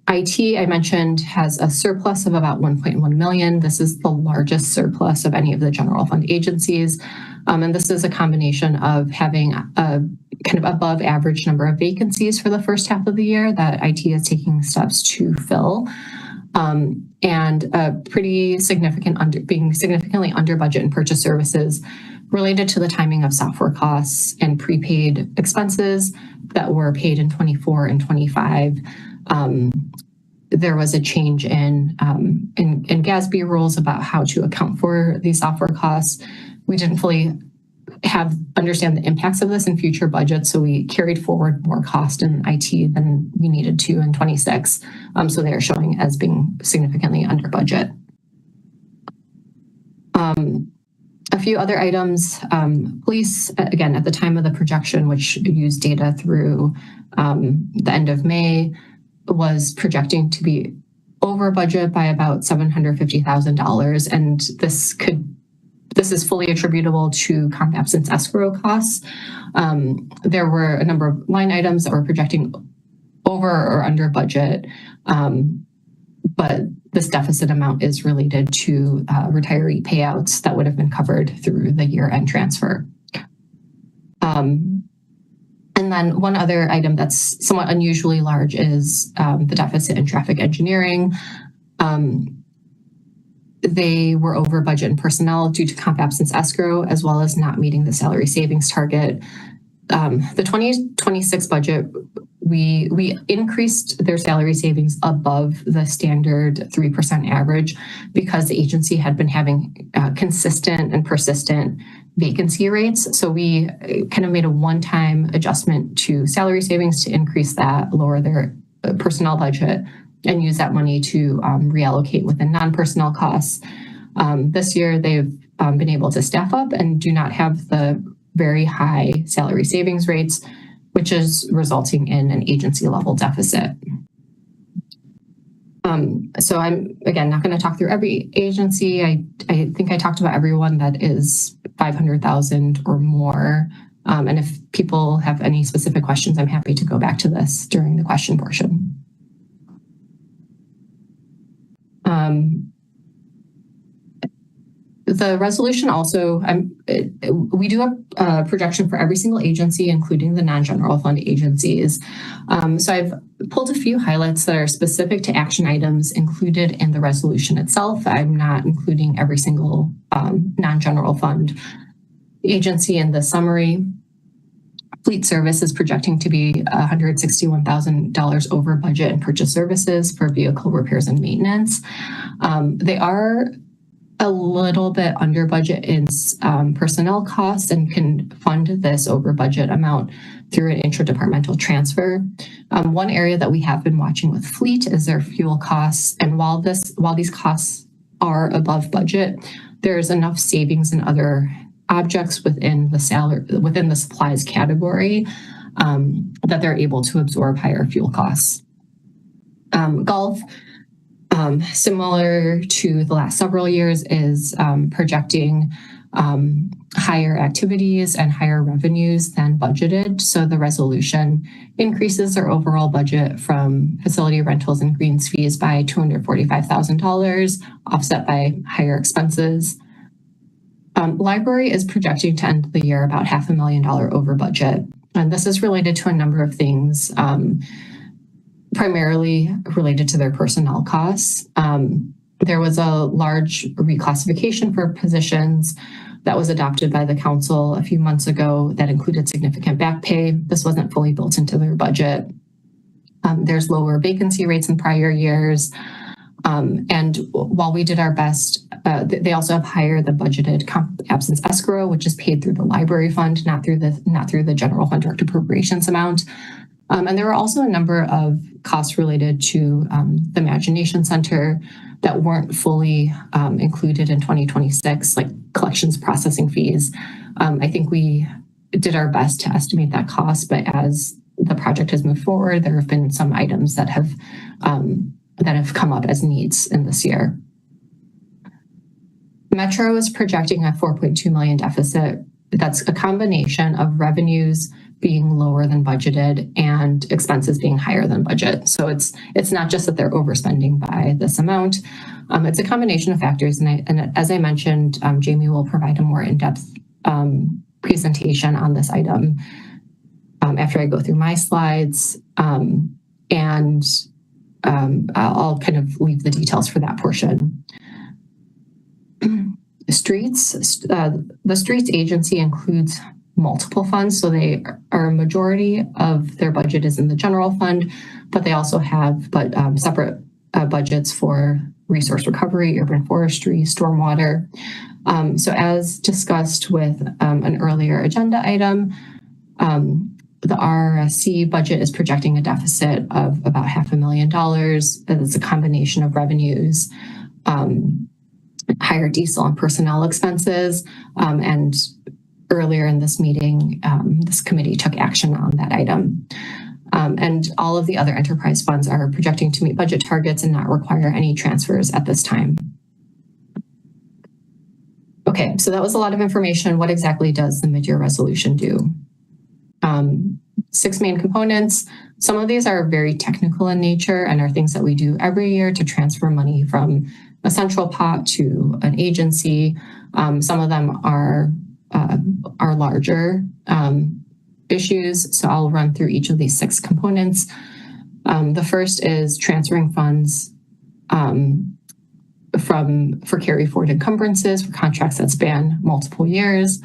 IT, I mentioned, has a surplus of about 1.1 million. This is the largest surplus of any of the general fund agencies. And this is a combination of having a kind of above average number of vacancies for the first half of the year that IT is taking steps to fill. And a pretty significant being significantly under budget in purchase services related to the timing of software costs and prepaid expenses that were paid in 24 and 25. There was a change in GASB rules about how to account for these software costs. We didn't fully understand the impacts of this in future budgets, so we carried forward more cost in IT than we needed to in 26. So they are showing as being significantly under budget. A few other items, police, again, at the time of the projection, which used data through the end of May, was projecting to be over budget by about $750,000. And this is fully attributable to comp absence escrow costs. There were a number of line items that were projecting over or under budget. But this deficit amount is related to retiree payouts that would have been covered through the year-end transfer. And then one other item that's somewhat unusually large is the deficit in traffic engineering. They were over budget in personnel due to comp absence escrow, as well as not meeting the salary savings target. The 2026 budget, we increased their salary savings above the standard 3% average because the agency had been having consistent and persistent vacancy rates. So we kind of made a one-time adjustment to salary savings to increase that, lower their personnel budget, and use that money to reallocate within non-personnel costs. This year, they've been able to staff up and do not have the very high salary savings rates, which is resulting in an agency level deficit. So I'm, again, not going to talk through every agency. I think I talked about everyone that is 500,000 or more. And if people have any specific questions, I'm happy to go back to this during the question portion. The resolution also, we do a projection for every single agency, including the non-general fund agencies. So I've pulled a few highlights that are specific to action items included in the resolution itself. I'm not including every single non-general fund agency in the summary. Fleet service is projecting to be $161,000 over budget in purchase services for vehicle repairs and maintenance. They are a little bit under budget in personnel costs and can fund this over budget amount through an intradepartmental transfer. One area that we have been watching with fleet is their fuel costs. And while these costs are above budget, there's enough savings in other objects within the supplies category that they're able to absorb higher fuel costs. Golf, similar to the last several years, is projecting higher activities and higher revenues than budgeted. So the resolution increases their overall budget from facility rentals and greens fees by $245,000, offset by higher expenses. Library is projecting to end the year about $500,000 over budget. And this is related to a number of things, primarily related to their personnel costs. There was a large reclassification for positions that was adopted by the council a few months ago that included significant back pay. This wasn't fully built into their budget. There's lower vacancy rates in prior years. And while we did our best, they also have higher the budgeted comp absence escrow, which is paid through the library fund, not through the general fund direct appropriations amount. And there were also a number of costs related to the Imagination Center that weren't fully included in 2026, like collections processing fees. I think we did our best to estimate that cost, but as the project has moved forward, there have been some items that have come up as needs in this year. Metro is projecting a $4.2 million deficit. That's a combination of revenues being lower than budgeted and expenses being higher than budget. So it's not just that they're overspending by this amount. It's a combination of factors. And as I mentioned, Jamie will provide a more in-depth presentation on this item after I go through my slides. And I'll kind of leave the details for that portion. The streets agency includes multiple funds, so they are a majority of their budget is in the general fund, but they also have separate budgets for resource recovery, urban forestry, stormwater. So as discussed with an earlier agenda item, the RRSC budget is projecting a deficit of about $500,000. It's a combination of revenues, higher diesel and personnel expenses, and earlier in this meeting, this committee took action on that item. And all of the other enterprise funds are projecting to meet budget targets and not require any transfers at this time. Okay, so that was a lot of information. What exactly does the mid-year resolution do? 6 main components. Some of these are very technical in nature and are things that we do every year to transfer money from a central pot to an agency. Some of them are larger issues. So I'll run through each of these 6 components. The first is transferring funds for carry forward encumbrances for contracts that span multiple years.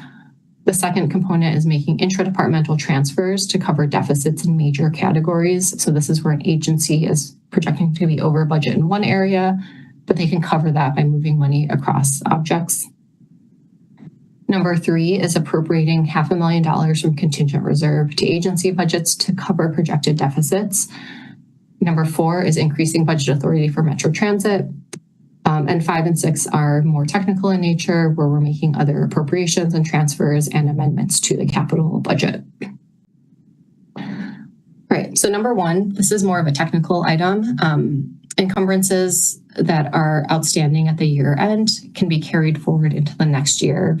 The second component is making intra-departmental transfers to cover deficits in major categories. So this is where an agency is projecting to be over budget in one area, but they can cover that by moving money across objects. Number 3 is appropriating $500,000 from contingent reserve to agency budgets to cover projected deficits. Number 4 is increasing budget authority for Metro Transit. And 5 and 6 are more technical in nature, where we're making other appropriations and transfers and amendments to the capital budget. All right, so number 1, this is more of a technical item. Encumbrances that are outstanding at the year end can be carried forward into the next year.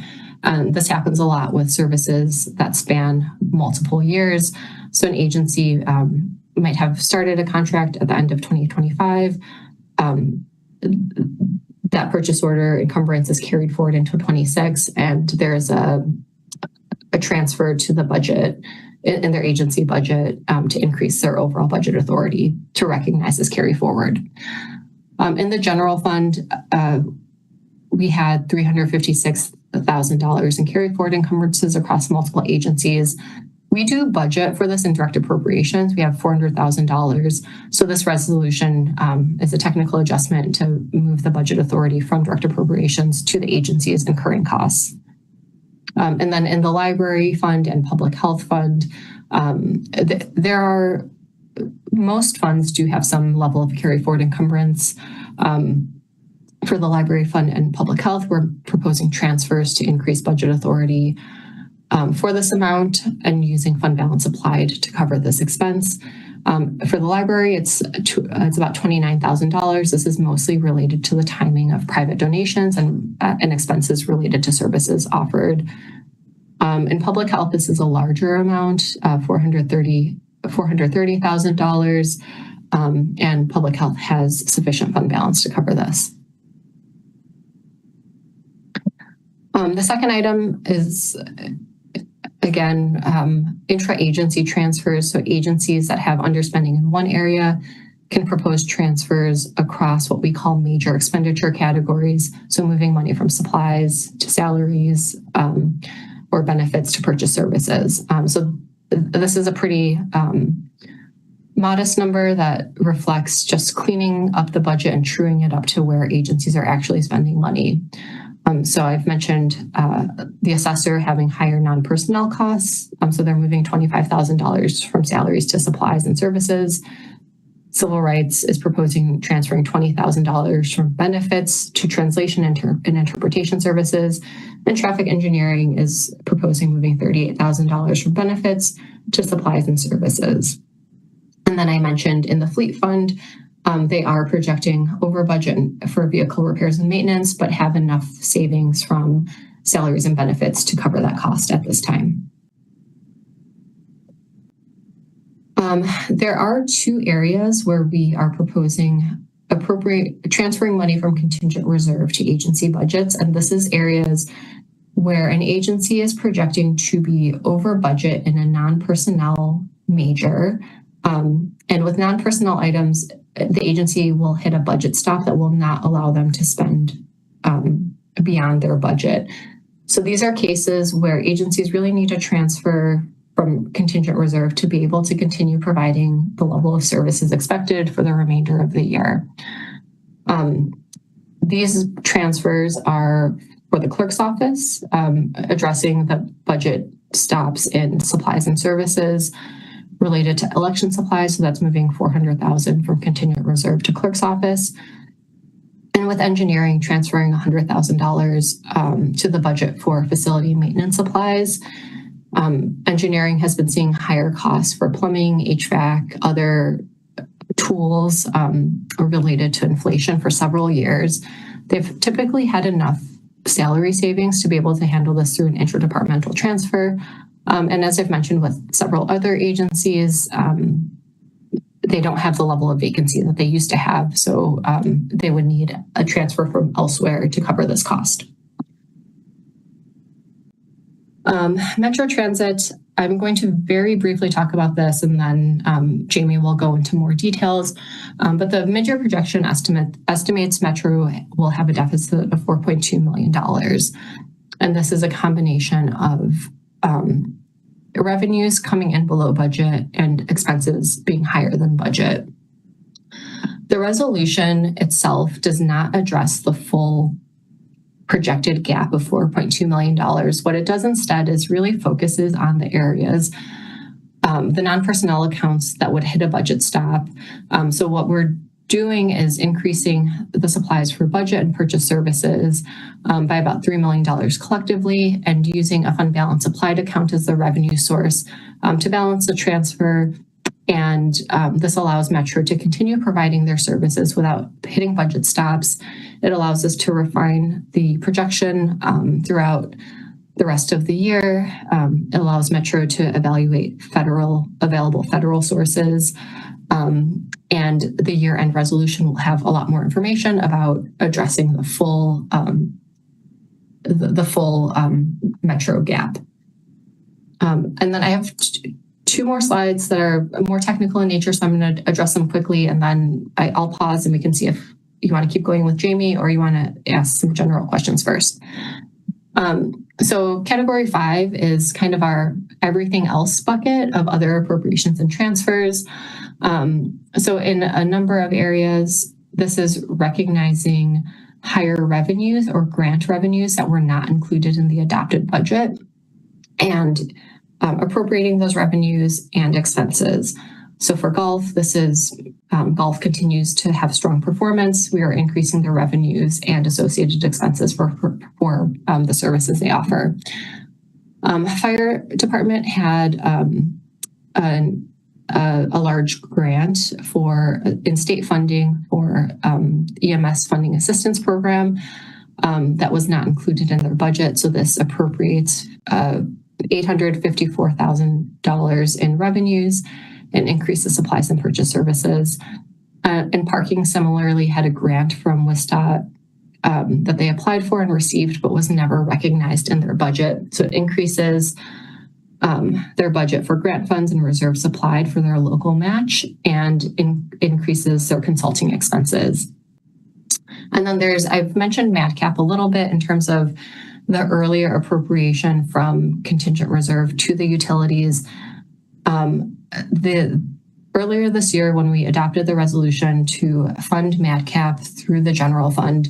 This happens a lot with services that span multiple years. So an agency might have started a contract at the end of 2025. That purchase order encumbrance is carried forward into 26, and there's a transfer to the budget in their agency budget to increase their overall budget authority to recognize this carry forward. In the general fund, we had $356,000 in carry forward encumbrances across multiple agencies. We do budget for this in direct appropriations. We have $400,000. So this resolution is a technical adjustment to move the budget authority from direct appropriations to the agency's incurring costs. And then in the library fund and public health fund, most funds do have some level of carry forward encumbrance. For the library fund and public health, we're proposing transfers to increase budget authority for this amount and using fund balance applied to cover this expense. For the library, it's about $29,000. This is mostly related to the timing of private donations and expenses related to services offered. In public health, this is a larger amount, $430,000, and public health has sufficient fund balance to cover this. The second item is, again, intra-agency transfers. So agencies that have underspending in one area can propose transfers across what we call major expenditure categories. So moving money from supplies to salaries or benefits to purchase services. So this is a pretty modest number that reflects just cleaning up the budget and truing it up to where agencies are actually spending money. So I've mentioned the assessor having higher non-personnel costs. So they're moving $25,000 from salaries to supplies and services. Civil rights is proposing transferring $20,000 from benefits to translation and interpretation services. And traffic engineering is proposing moving $38,000 from benefits to supplies and services. And then I mentioned in the fleet fund, they are projecting over budget for vehicle repairs and maintenance, but have enough savings from salaries and benefits to cover that cost at this time. There are 2 areas where we are proposing transferring money from contingent reserve to agency budgets. And this is areas where an agency is projecting to be over budget in a non-personnel major. And with non-personnel items, the agency will hit a budget stop that will not allow them to spend beyond their budget. So these are cases where agencies really need to transfer from contingent reserve to be able to continue providing the level of services expected for the remainder of the year. These transfers are for the clerk's office, addressing the budget stops in supplies and services related to election supplies. So that's moving $400,000 from contingent reserve to clerk's office. And with engineering, transferring $100,000 to the budget for facility maintenance supplies. Engineering has been seeing higher costs for plumbing, HVAC, other tools related to inflation for several years. They've typically had enough salary savings to be able to handle this through an interdepartmental transfer. And as I've mentioned with several other agencies, they don't have the level of vacancy that they used to have. So they would need a transfer from elsewhere to cover this cost. Metro Transit, I'm going to very briefly talk about this, and then Jamie will go into more details. But the mid-year projection estimates Metro will have a deficit of $4.2 million. And this is a combination of revenues coming in below budget and expenses being higher than budget. The resolution itself does not address the full projected gap of $4.2 million. What it does instead is really focuses on the areas, the non-personnel accounts that would hit a budget stop. So what we're doing is increasing the supplies for budget and purchase services by about $3 million collectively, and using a fund balance applied account as the revenue source to balance the transfer. And this allows Metro to continue providing their services without hitting budget stops. It allows us to refine the projection throughout the rest of the year. It allows Metro to evaluate available federal sources. And the year-end resolution will have a lot more information about addressing the full Metro gap. And then I have two more slides that are more technical in nature, so I'm going to address them quickly, and then I'll pause and we can see if you want to keep going with Jamie or you want to ask some general questions first. So category 5 is kind of our everything else bucket of other appropriations and transfers. So in a number of areas, this is recognizing higher revenues or grant revenues that were not included in the adopted budget, and appropriating those revenues and expenses. So for golf, this is golf continues to have strong performance. We are increasing their revenues and associated expenses for the services they offer. Fire department had a large grant in state funding for EMS funding assistance program that was not included in their budget. So this appropriates $854,000 in revenues and increases supplies and purchase services. And parking similarly had a grant from WSDOT that they applied for and received, but was never recognized in their budget. So it increases their budget for grant funds and reserves supplied for their local match, and increases their consulting expenses. And then I've mentioned MATCAP a little bit in terms of the earlier appropriation from contingent reserve to the utilities. Earlier this year, when we adopted the resolution to fund MATCAP through the general fund,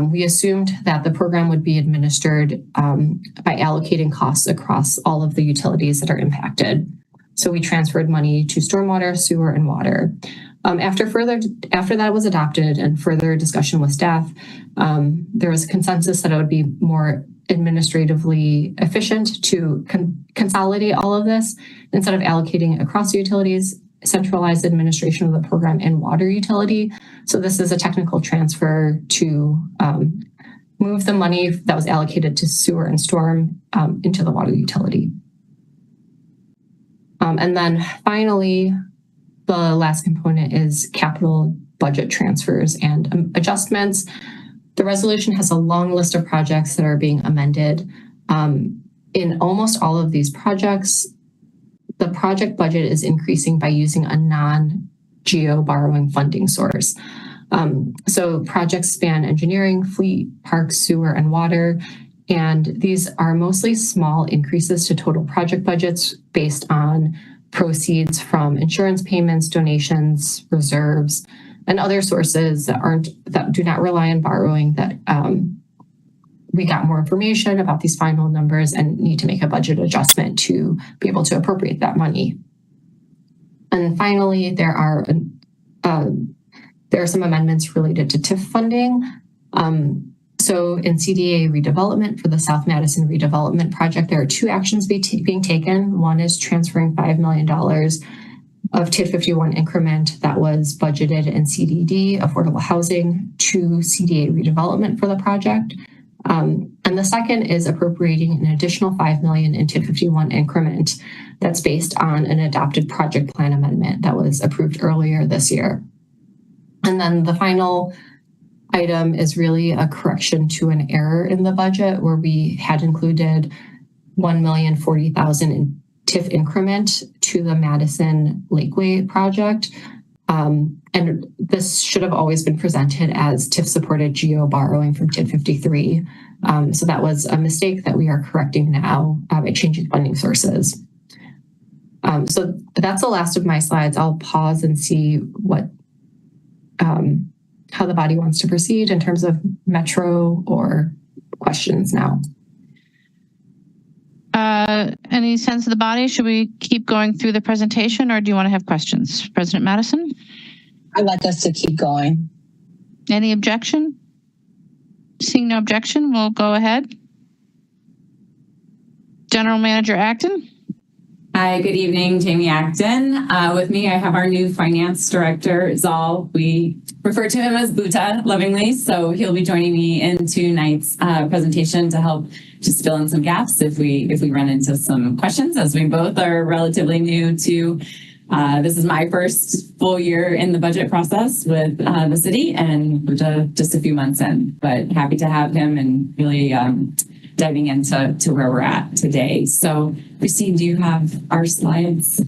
we assumed that the program would be administered by allocating costs across all of the utilities that are impacted. So we transferred money to stormwater, sewer, and water. After that was adopted and further discussion with staff, there was a consensus that it would be more administratively efficient to consolidate all of this instead of allocating it across the utilities, centralized administration of the program in water utility. So this is a technical transfer to move the money that was allocated to sewer and storm into the water utility. And then finally, the last component is capital budget transfers and adjustments. The resolution has a long list of projects that are being amended. In almost all of these projects, the project budget is increasing by using a non-geo borrowing funding source. So projects span engineering, fleet, parks, sewer, and water. And these are mostly small increases to total project budgets based on proceeds from insurance payments, donations, reserves, and other sources that do not rely on borrowing, that we got more information about these final numbers and need to make a budget adjustment to be able to appropriate that money. And finally, there are some amendments related to TIF funding. So in CDA redevelopment for the South Madison redevelopment project, there are two actions being taken. One is transferring $5 million of TID 51 increment that was budgeted in CDD, affordable housing, to CDA redevelopment for the project. And the second is appropriating an additional $5 million into 51 increment that's based on an adopted project plan amendment that was approved earlier this year. And then the final item is really a correction to an error in the budget where we had included $1,040,000 in TIF increment to the Madison Lakeway project. And this should have always been presented as TIF supported GO borrowing from TIF 53. So that was a mistake that we are correcting now by changing funding sources. So that's the last of my slides. I'll pause and see what how the body wants to proceed in terms of Metro or questions now.
Any sense of the body? Should we keep going through the presentation or do you want to have questions? President Madison?
I'd like us to keep going.
Any objection? Seeing no objection, we'll go ahead. General Manager Acton?
Hi, good evening, Jamie Acton. With me, I have our new Finance Director, Zal. We refer to him as Buta lovingly, so he'll be joining me in tonight's presentation to help just fill in some gaps if we run into some questions, as we both are relatively new to this is my first full year in the budget process with the city, and Buta just a few months in, but happy to have him and really diving into where we're at today. So, Christine, do you have our slides?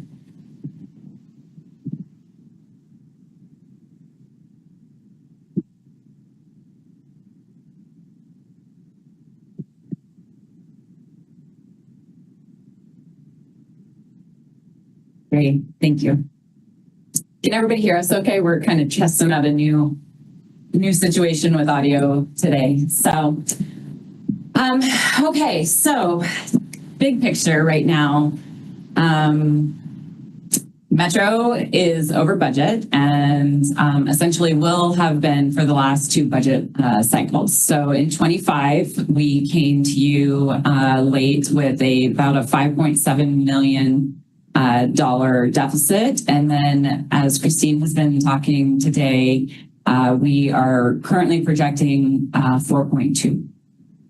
Great, thank you. Can everybody hear us okay? We're kind of testing out a new situation with audio today. So, okay, so big picture right now. Metro is over budget and essentially will have been for the last two budget cycles. So in 25, we came to you late with about a $5.7 million deficit. And then as Christine has been talking today, we are currently projecting 4.2.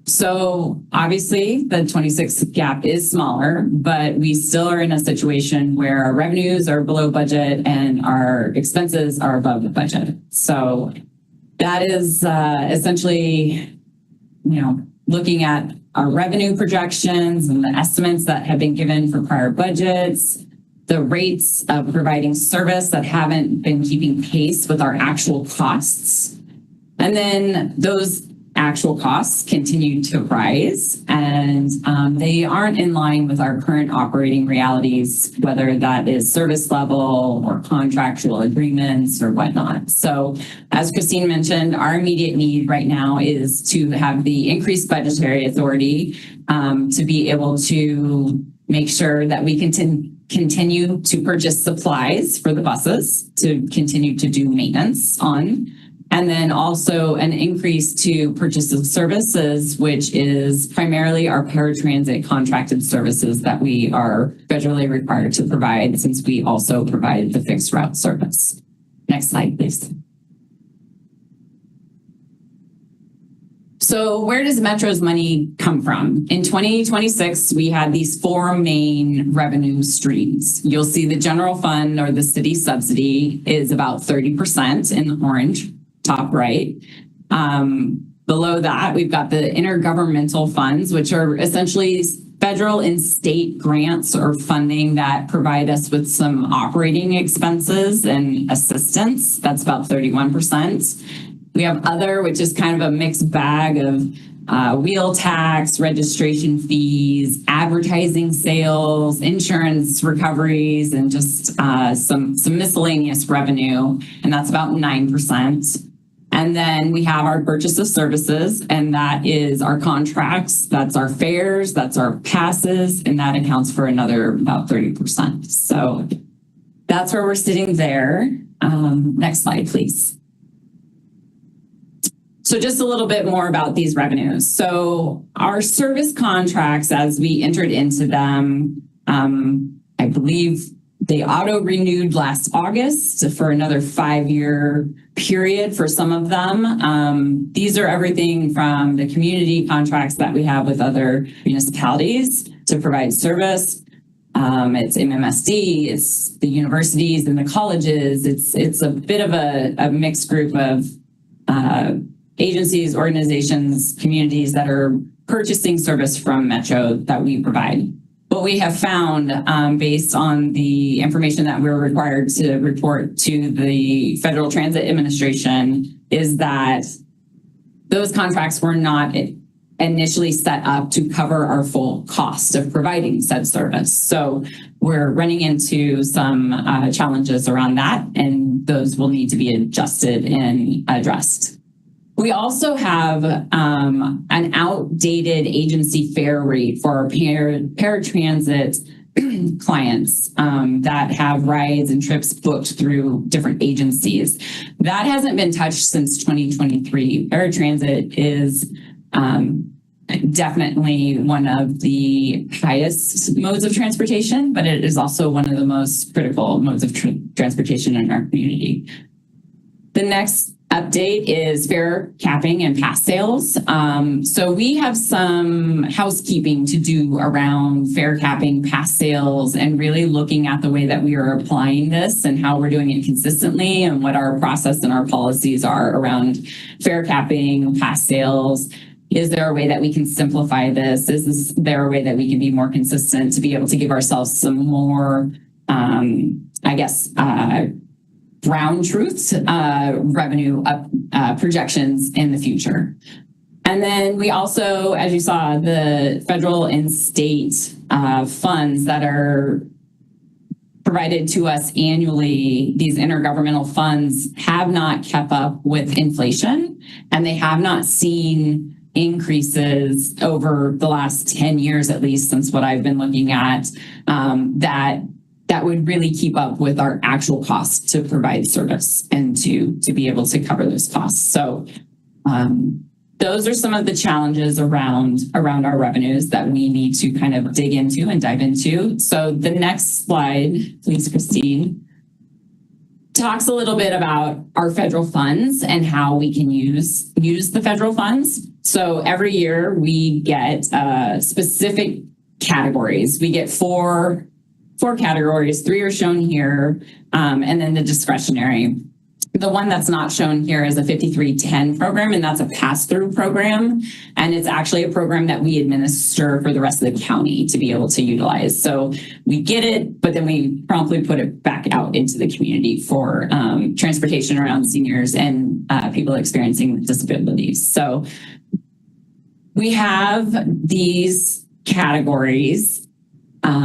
So obviously the 26 gap is smaller, but we still are in a situation where our revenues are below budget and our expenses are above the budget. So that is essentially, looking at our revenue projections and the estimates that have been given for prior budgets, the rates of providing service that haven't been keeping pace with our actual costs. And then those actual costs continue to rise and they aren't in line with our current operating realities, whether that is service level or contractual agreements or whatnot. So as Christine mentioned, our immediate need right now is to have the increased budgetary authority to be able to make sure that we continue to purchase supplies for the buses, to continue to do maintenance on. And then also an increase to purchase of services, which is primarily our paratransit contracted services that we are federally required to provide, since we also provide the fixed route service. Next slide, please. So where does Metro's money come from? In 2026, we had these four main revenue streams. You'll see the general fund or the city subsidy is about 30% in the orange. Top right. Below that, we've got the intergovernmental funds, which are essentially federal and state grants or funding that provide us with some operating expenses and assistance. That's about 31%. We have other, which is kind of a mixed bag of wheel tax, registration fees, advertising sales, insurance recoveries, and just some miscellaneous revenue. And that's about 9%. And then we have our purchase of services, and that is our contracts, that's our fares, that's our passes, and that accounts for another about 30%. So that's where we're sitting there. Next slide, please. So just a little bit more about these revenues. So our service contracts, as we entered into them, I believe They auto-renewed last August for another 5-year period for some of them. These are everything from the community contracts that we have with other municipalities to provide service. It's MMSD, it's the universities and the colleges. It's a bit of a mixed group of agencies, organizations, communities that are purchasing service from Metro that we provide. What we have found, based on the information that we're required to report to the Federal Transit Administration, is that those contracts were not initially set up to cover our full cost of providing said service. So we're running into some challenges around that, and those will need to be adjusted and addressed. We also have an outdated agency fare rate for our paratransit clients that have rides and trips booked through different agencies. That hasn't been touched since 2023. Paratransit is definitely one of the highest modes of transportation, but it is also one of the most critical modes of transportation in our community. The next update is fare capping and pass sales. So we have some housekeeping to do around fare capping, pass sales, and really looking at the way that we are applying this and how we're doing it consistently and what our process and our policies are around fare capping, pass sales. Is there a way that we can simplify this? Is there a way that we can be more consistent to be able to give ourselves some more, ground truths, revenue projections in the future? And then we also, as you saw, the federal and state funds that are provided to us annually, these intergovernmental funds have not kept up with inflation, and they have not seen increases over the last 10 years, at least since what I've been looking at, that would really keep up with our actual costs to provide service and to be able to cover those costs. So those are some of the challenges around our revenues that we need to kind of dig into and dive into. So the next slide, please, Christine, talks a little bit about our federal funds and how we can use the federal funds. So every year we get specific categories. We get four categories. 3 are shown here, and then the discretionary. The one that's not shown here is a 5310 program, and that's a pass-through program. And it's actually a program that we administer for the rest of the county to be able to utilize. So we get it, but then we promptly put it back out into the community for transportation around seniors and people experiencing disabilities. So we have these categories.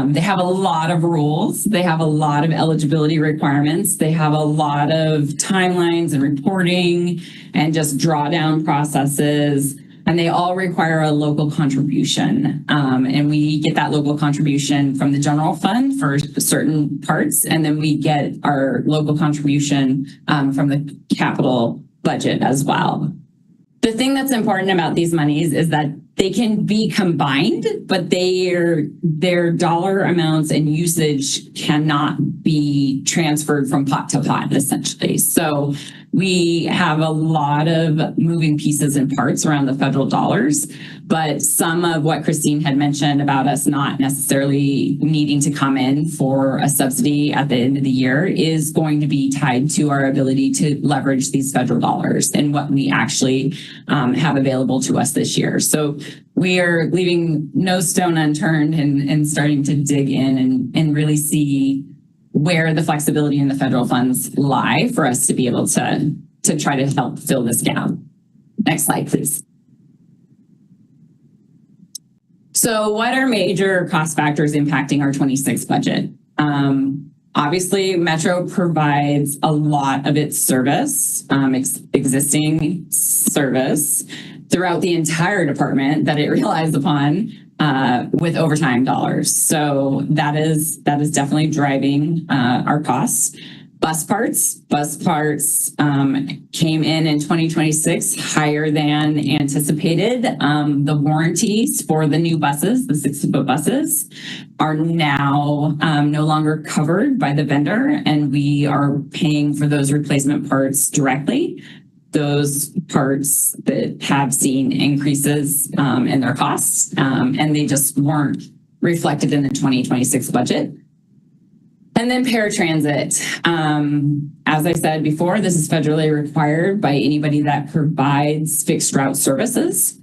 They have a lot of rules. They have a lot of eligibility requirements. They have a lot of timelines and reporting and just drawdown processes. And they all require a local contribution. And we get that local contribution from the general fund for certain parts. And then we get our local contribution from the capital budget as well. The thing that's important about these monies is that they can be combined, but their dollar amounts and usage cannot be transferred from pot to pot, essentially. So we have a lot of moving pieces and parts around the federal dollars, but some of what Christine had mentioned about us not necessarily needing to come in for a subsidy at the end of the year is going to be tied to our ability to leverage these federal dollars and what we actually have available to us this year. So we are leaving no stone unturned and starting to dig in and really see where the flexibility in the federal funds lie for us to be able to try to help fill this gap. Next slide, please. So what are major cost factors impacting our 26 budget? Obviously, Metro provides a lot of its service, existing service, throughout the entire department that it relies upon with overtime dollars. So that is definitely driving our costs. Bus parts came in 2026 higher than anticipated. The warranties for the new buses, the 60-foot buses, are now no longer covered by the vendor, and we are paying for those replacement parts directly. Those parts that have seen increases in their costs, and they just weren't reflected in the 2026 budget. And then paratransit. As I said before, this is federally required by anybody that provides fixed route services.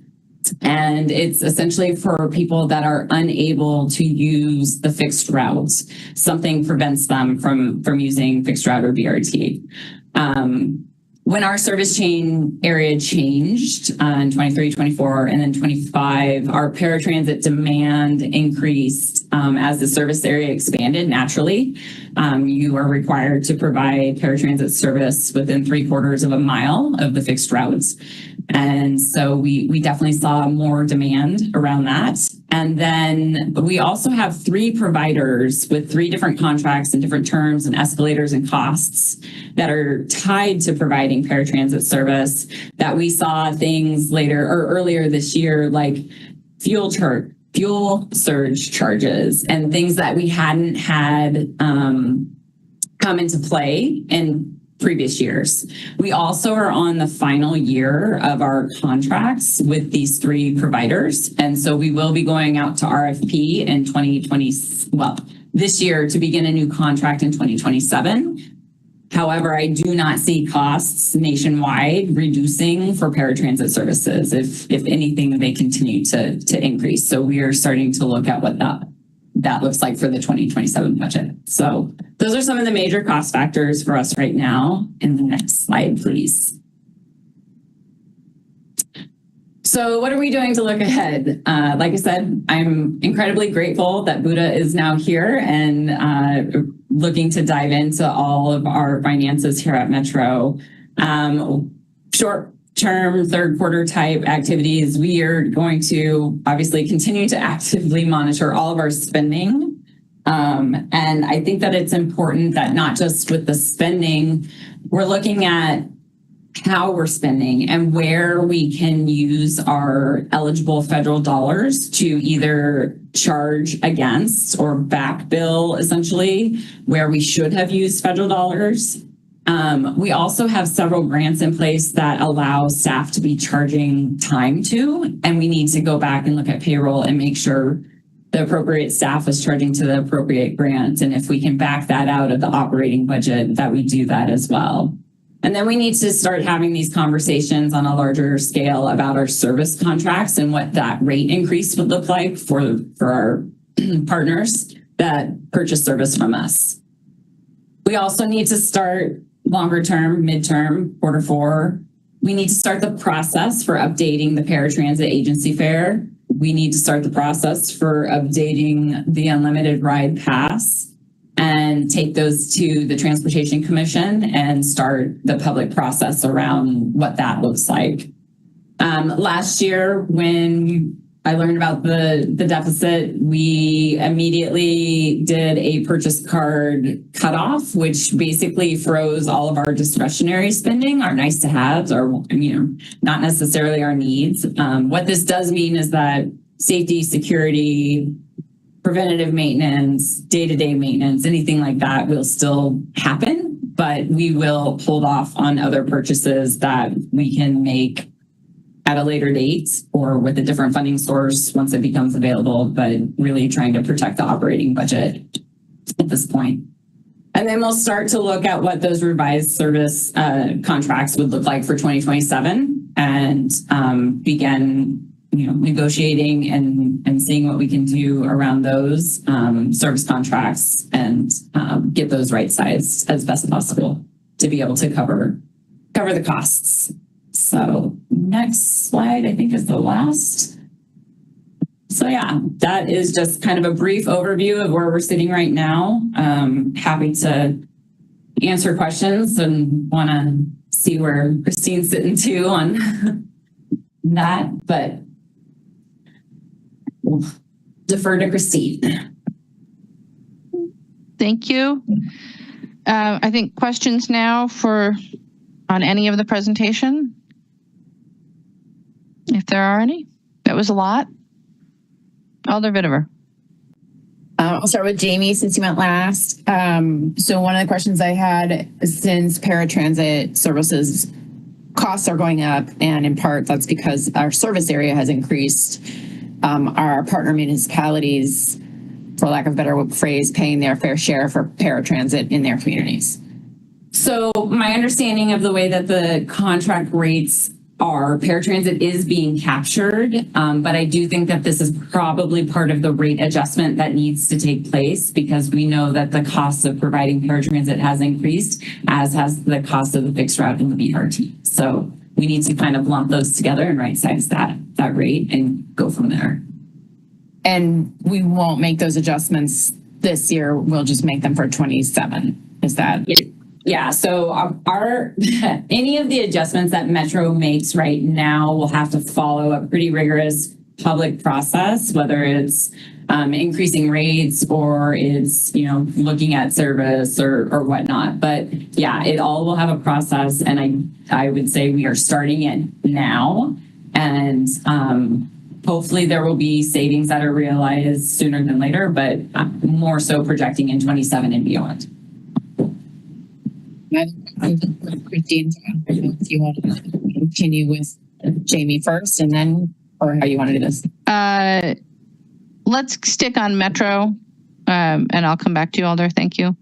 And it's essentially for people that are unable to use the fixed routes. Something prevents them from using fixed route or BRT. When our service chain area changed in 23, 24, and then 25, our paratransit demand increased as the service area expanded naturally. You are required to provide paratransit service within 3/4 of a mile of the fixed routes. And so we definitely saw more demand around that. And then we also have 3 providers with 3 different contracts and different terms and escalators and costs that are tied to providing paratransit service, that we saw things later or earlier this year, like fuel surge charges and things that we hadn't had come into play in previous years. We also are on the final year of our contracts with these 3 providers. And so we will be going out to RFP in 2020, this year, to begin a new contract in 2027. However, I do not see costs nationwide reducing for paratransit services. If anything, they continue to increase. So we are starting to look at what that looks like for the 2027 budget. So those are some of the major cost factors for us right now. In the next slide, please. So what are we doing to look ahead? Like I said, I'm incredibly grateful that Buddha is now here and looking to dive into all of our finances here at Metro. Short-term, third-quarter type activities, we are going to obviously continue to actively monitor all of our spending. And I think that it's important that not just with the spending, we're looking at how we're spending and where we can use our eligible federal dollars to either charge against or back bill, essentially, where we should have used federal dollars. We also have several grants in place that allow staff to be charging time to, and we need to go back and look at payroll and make sure the appropriate staff is charging to the appropriate grant. And if we can back that out of the operating budget, that we do that as well. And then we need to start having these conversations on a larger scale about our service contracts and what that rate increase would look like for our partners that purchase service from us. We also need to start longer term, midterm, Q4. We need to start the process for updating the paratransit agency fare. We need to start the process for updating the unlimited ride pass and take those to the Transportation Commission and start the public process around what that looks like. Last year, when I learned about the deficit, we immediately did a purchase card cutoff, which basically froze all of our discretionary spending, our nice to haves, or not necessarily our needs. What this does mean is that safety, security, preventative maintenance, day-to-day maintenance, anything like that will still happen, but we will hold off on other purchases that we can make at a later date or with a different funding source once it becomes available, but really trying to protect the operating budget at this point. And then we'll start to look at what those revised service contracts would look like for 2027 and begin negotiating and seeing what we can do around those service contracts and get those right sized as best as possible to be able to cover the costs. So next slide, I think, is the last. So yeah, that is just kind of a brief overview of where we're sitting right now. Happy to answer questions and want to see where Christine's sitting too on that, but we'll defer to Christine.
Thank you. I think questions now on any of the presentation, if there are any. That was a lot. Alder Vitever.
I'll start with Jamie since you went last. So one of the questions I had, since paratransit services costs are going up, and in part that's because our service area has increased, our partner municipalities, for lack of a better phrase, paying their fair share for paratransit in their communities.
So my understanding of the way that the contract rates are, paratransit is being captured, but I do think that this is probably part of the rate adjustment that needs to take place, because we know that the cost of providing paratransit has increased, as has the cost of the fixed route and the BRT. So we need to kind of lump those together and right size that rate and go from there.
And we won't make those adjustments this year. We'll just make them for 27. Is that?
Yeah, so our any of the adjustments that Metro makes right now will have to follow a pretty rigorous public process, whether it's increasing rates or it's, looking at service or whatnot. But yeah, it all will have a process, and I would say we are starting it now, and hopefully there will be savings that are realized sooner than later, but more so projecting in 27 and beyond.
Christine, if you want to continue with Jamie first, and then, or how you want to do this?
Let's stick on Metro, and I'll come back to you, Alder. Thank you.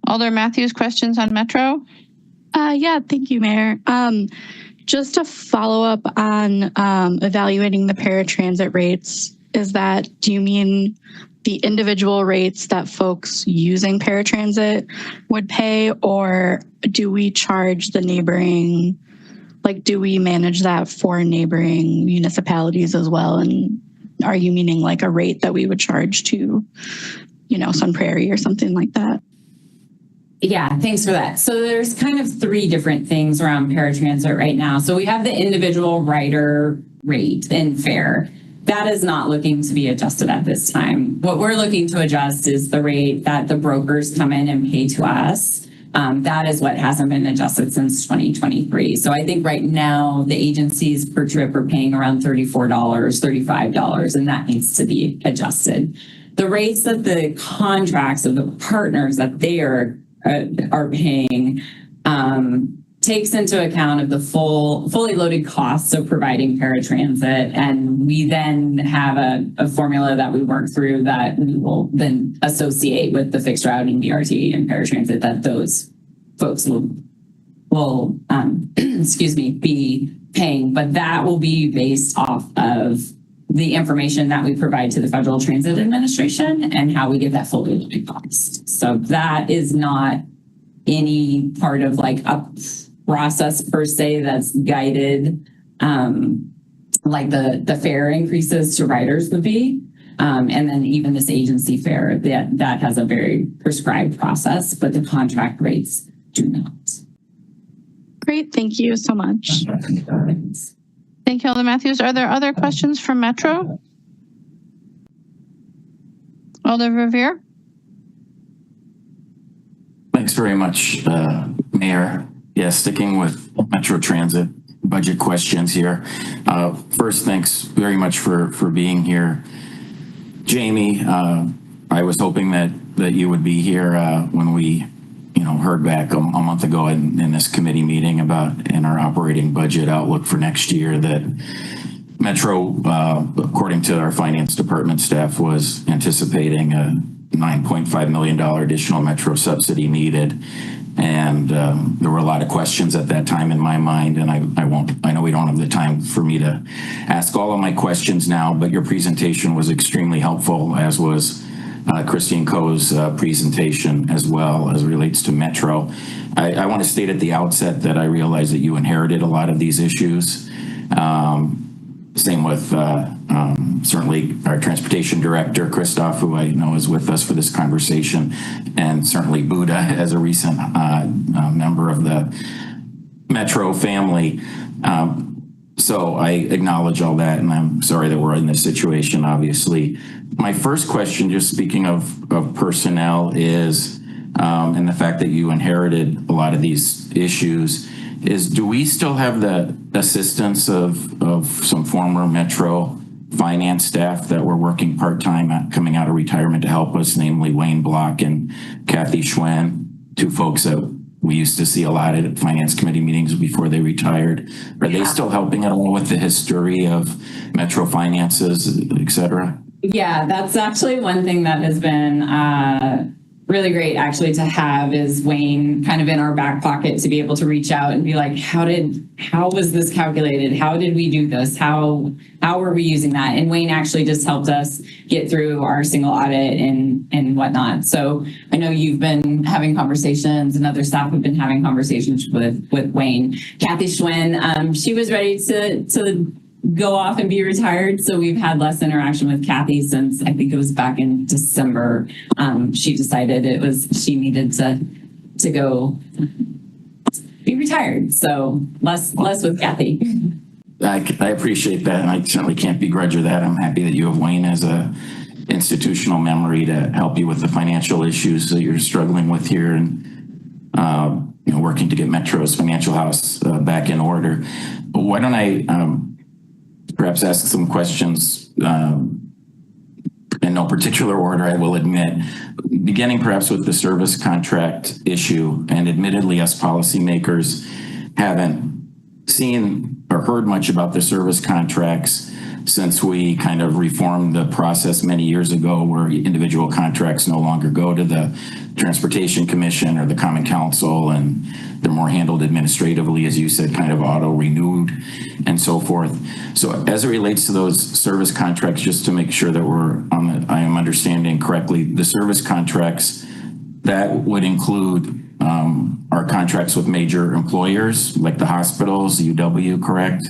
Alder Matthews, questions on Metro?
Yeah, thank you, Mayor. Just to follow up on evaluating the paratransit rates, do you mean the individual rates that folks using paratransit would pay, or do we charge the neighboring, do we manage that for neighboring municipalities as well? And are you meaning like a rate that we would charge to, Sun Prairie or something like that?
Yeah, thanks for that. So there's kind of three different things around paratransit right now. So we have the individual rider rate and fare. That is not looking to be adjusted at this time. What we're looking to adjust is the rate that the brokers come in and pay to us. That is what hasn't been adjusted since 2023. So I think right now the agencies per trip are paying around $34, $35, and that needs to be adjusted. The rates that the contracts of the partners that they are paying takes into account of the fully loaded costs of providing paratransit, and we then have a formula that we work through that we will then associate with the fixed routing, BRT, and paratransit that those folks will be paying, but that will be based off of the information that we provide to the Federal Transit Administration and how we get that fully loaded cost. So that is not any part of like a process per se that's guided like the fare increases to riders would be. And then even this agency fare, that has a very prescribed process, but the contract rates do not.
Great, thank you so much.
Thank you, Alder Matthews. Are there other questions from Metro? Alder Revere?
Thanks very much, Mayor. Yeah, sticking with Metro Transit budget questions here. First, thanks very much for being here. Jamie, I was hoping that you would be here when we heard back a month ago in this committee meeting in our operating budget outlook for next year that Metro, according to our finance department staff, was anticipating a $9.5 million additional Metro subsidy needed. And there were a lot of questions at that time in my mind, and I know we don't have the time for me to ask all of my questions now, but your presentation was extremely helpful, as was Christine Coe's presentation as well as it relates to Metro. I want to state at the outset that I realize that you inherited a lot of these issues. Same with certainly our transportation director, Christoph, who I know is with us for this conversation, and certainly Buddha as a recent member of the Metro family. So I acknowledge all that, and I'm sorry that we're in this situation, obviously. My first question, just speaking of personnel, is and the fact that you inherited a lot of these issues is, do we still have the assistance of some former Metro finance staff that were working part-time coming out of retirement to help us, namely Wayne Block and Kathy Schwen, two folks that we used to see a lot at finance committee meetings before they retired? Are they still helping at all with the history of Metro finances, et cetera?
Yeah, that's actually one thing that has been really great actually to have, is Wayne kind of in our back pocket to be able to reach out and be like, how was this calculated? How did we do this? How were we using that? And Wayne actually just helped us get through our single audit and whatnot. So I know you've been having conversations, and other staff have been having conversations with Wayne. Kathy Schwen, she was ready to go off and be retired. So we've had less interaction with Kathy since, I think it was back in December. She decided she needed to go be retired. So less with Kathy.
I appreciate that, and I certainly can't begrudge her that. I'm happy that you have Wayne as a institutional memory to help you with the financial issues that you're struggling with here, and working to get Metro's financial house back in order. But why don't I perhaps ask some questions in no particular order, I will admit, beginning perhaps with the service contract issue. And admittedly, us policymakers haven't seen or heard much about the service contracts since we kind of reformed the process many years ago, where individual contracts no longer go to the Transportation Commission or the Common Council, and they're more handled administratively, as you said, kind of auto-renewed and so forth. So as it relates to those service contracts, just to make sure that I am understanding correctly, the service contracts, that would include our contracts with major employers like the hospitals, UW, correct?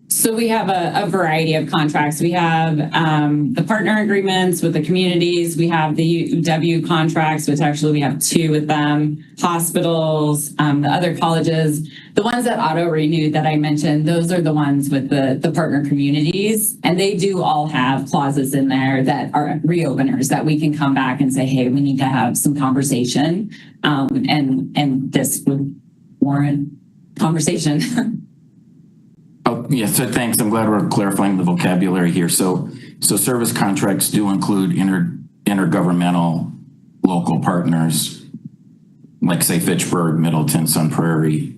So we have a variety of contracts. We have the partner agreements with the communities. We have the UW contracts, which actually we have 2 with them, hospitals, the other colleges. The ones that auto-renewed that I mentioned, those are the ones with the partner communities. And they do all have clauses in there that are reopeners, that we can come back and say, hey, we need to have some conversation. And this would warrant conversation.
Oh, yeah, so thanks. I'm glad we're clarifying the vocabulary here. So service contracts do include intergovernmental local partners, like say Fitchburg, Middleton, Sun Prairie.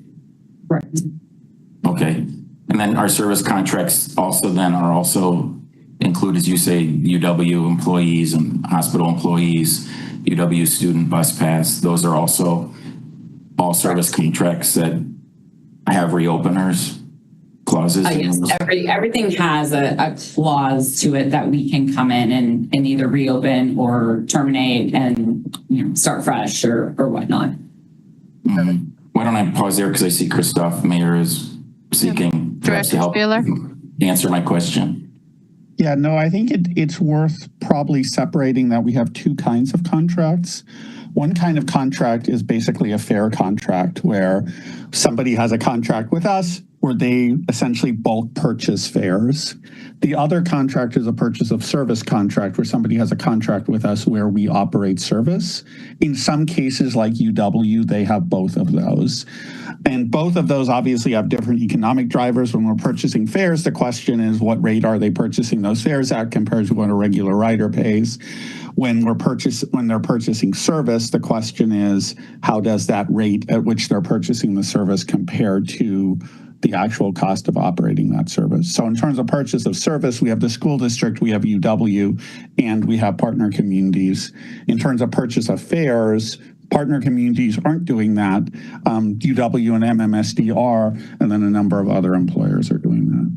Right.
Okay. And then our service contracts also include, as you say, UW employees and hospital employees, UW student bus pass. Those are also all service contracts that have reopeners. Clauses?
Yes, everything has a clause to it that we can come in and either reopen or terminate and start fresh or whatnot.
Mm-hmm. Why don't I pause there, because I see Christoph Mayer is seeking perhaps to help answer my question.
Yeah, no, I think it's worth probably separating that we have 2 kinds of contracts. One kind of contract is basically a fair contract, where somebody has a contract with us where they essentially bulk purchase fares. The other contract is a purchase of service contract, where somebody has a contract with us where we operate service. In some cases, like UW, they have both of those. And both of those obviously have different economic drivers. When we're purchasing fares, the question is, what rate are they purchasing those fares at compared to what a regular rider pays? When they're purchasing service, the question is, how does that rate at which they're purchasing the service compare to the actual cost of operating that service? So in terms of purchase of service, we have the school district, we have UW, and we have partner communities. In terms of purchase of fares, partner communities aren't doing that. UW and MMSD are, and then a number of other employers are doing that.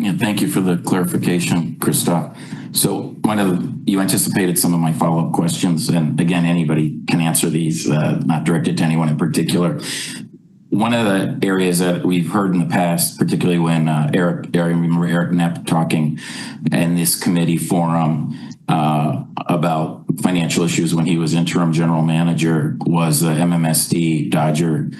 Yeah, thank you for the clarification, Christoph. So you anticipated some of my follow-up questions, and again, anybody can answer these, not directed to anyone in particular. One of the areas that we've heard in the past, particularly when I remember Eric Knepp talking in this committee forum about financial issues when he was interim general manager, was the MMSD Dodger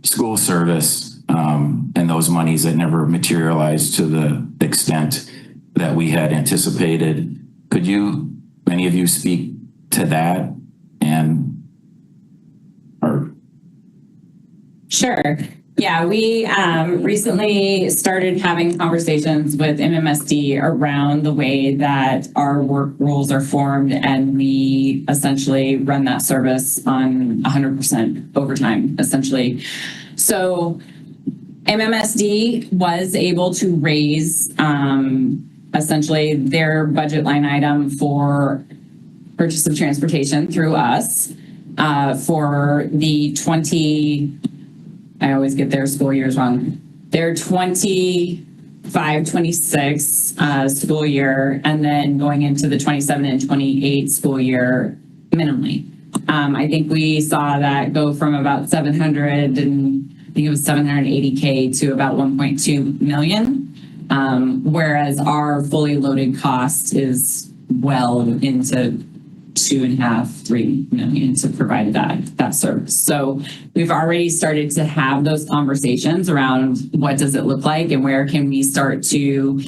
school service and those monies that never materialized to the extent that we had anticipated. Could any of you speak to that
Sure. Yeah, we recently started having conversations with MMSD around the way that our work rules are formed, and we essentially run that service on 100% overtime, essentially. So MMSD was able to raise essentially their budget line item for purchase of transportation through us for the I always get their school years wrong. Their 25-26 school year, and then going into the 27 and 28 school year minimally. I think we saw that go from about 700 and I think it was 780K to about 1.2 million. Whereas our fully loaded cost is well into 2.5-3 million to provide that service. So we've already started to have those conversations around what does it look like and where can we start to,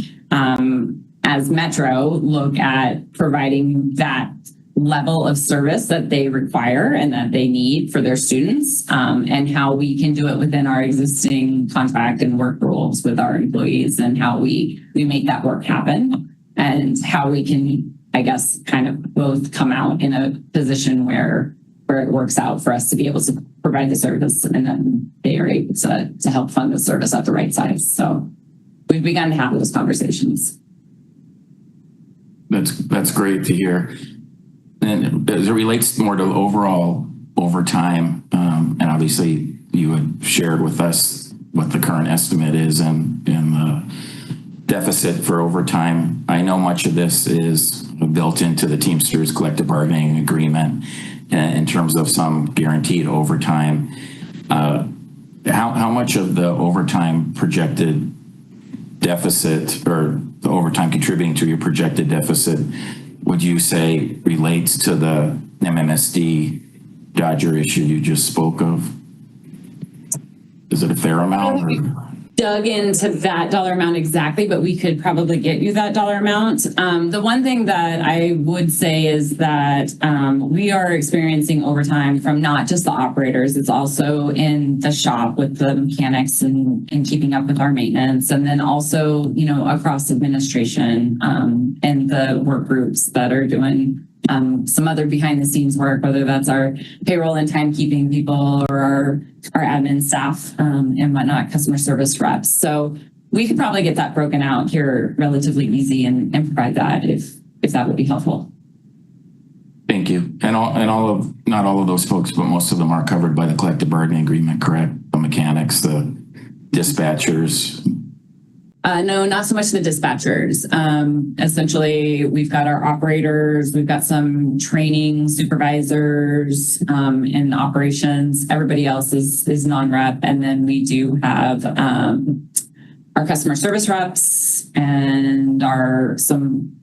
as Metro, look at providing that level of service that they require and that they need for their students, and how we can do it within our existing contract and work rules with our employees, and how we make that work happen, and how we can, I guess, kind of both come out in a position where it works out for us to be able to provide the service, and then they are able to help fund the service at the right size. So we've begun to have those conversations.
That's great to hear. And as it relates more to overall overtime, and obviously you had shared with us what the current estimate is and the deficit for overtime. I know much of this is built into the Teamsters collective bargaining agreement in terms of some guaranteed overtime. How much of the overtime projected deficit, or the overtime contributing to your projected deficit, would you say relates to the MMSD Dodger issue you just spoke of? Is it a fair amount? Or?
Dug into that dollar amount exactly, but we could probably get you that dollar amount. The one thing that I would say is that we are experiencing overtime from not just the operators, it's also in the shop with the mechanics and keeping up with our maintenance, and then also, across administration and the work groups that are doing some other behind the scenes work, whether that's our payroll and timekeeping people or our admin staff and whatnot, customer service reps. So we could probably get that broken out here relatively easy and provide that if that would be helpful.
Thank you. And not all of those folks, but most of them are covered by the collective bargaining agreement, correct? The mechanics, the dispatchers.
No, not so much the dispatchers. Essentially, we've got our operators, we've got some training supervisors in operations. Everybody else is non-rep. And then we do have our customer service reps and some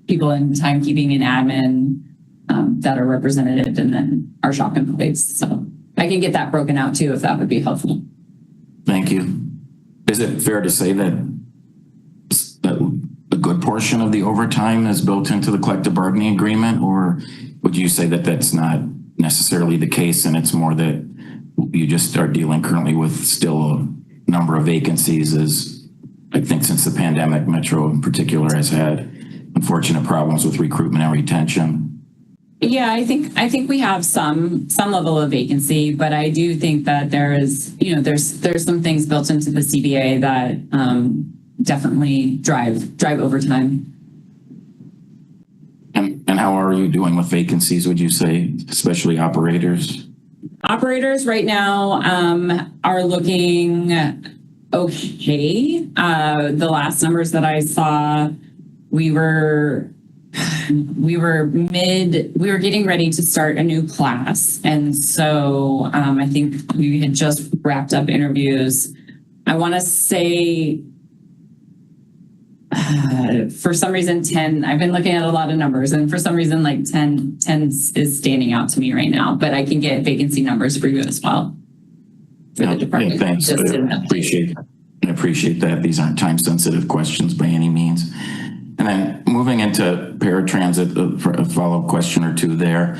people in timekeeping and admin that are represented, and then our shop employees. So I can get that broken out too, if that would be helpful.
Thank you. Is it fair to say that a good portion of the overtime is built into the collective bargaining agreement, or would you say that that's not necessarily the case and it's more that you just are dealing currently with still a number of vacancies, as I think since the pandemic, Metro in particular has had unfortunate problems with recruitment and retention?
Yeah, I think we have some level of vacancy, but I do think that there's some things built into the CBA that definitely drive overtime.
And how are you doing with vacancies, would you say, especially operators?
Operators right now are looking okay. The last numbers that I saw, we were getting ready to start a new class. And so I think we had just wrapped up interviews. I want to say, for some reason, 10, I've been looking at a lot of numbers, and for some reason, like 10 is standing out to me right now, but I can get vacancy numbers for you as well. For the department.
Yeah, thanks. I appreciate that. These aren't time sensitive questions by any means. And then moving into paratransit, for a follow-up question or two there.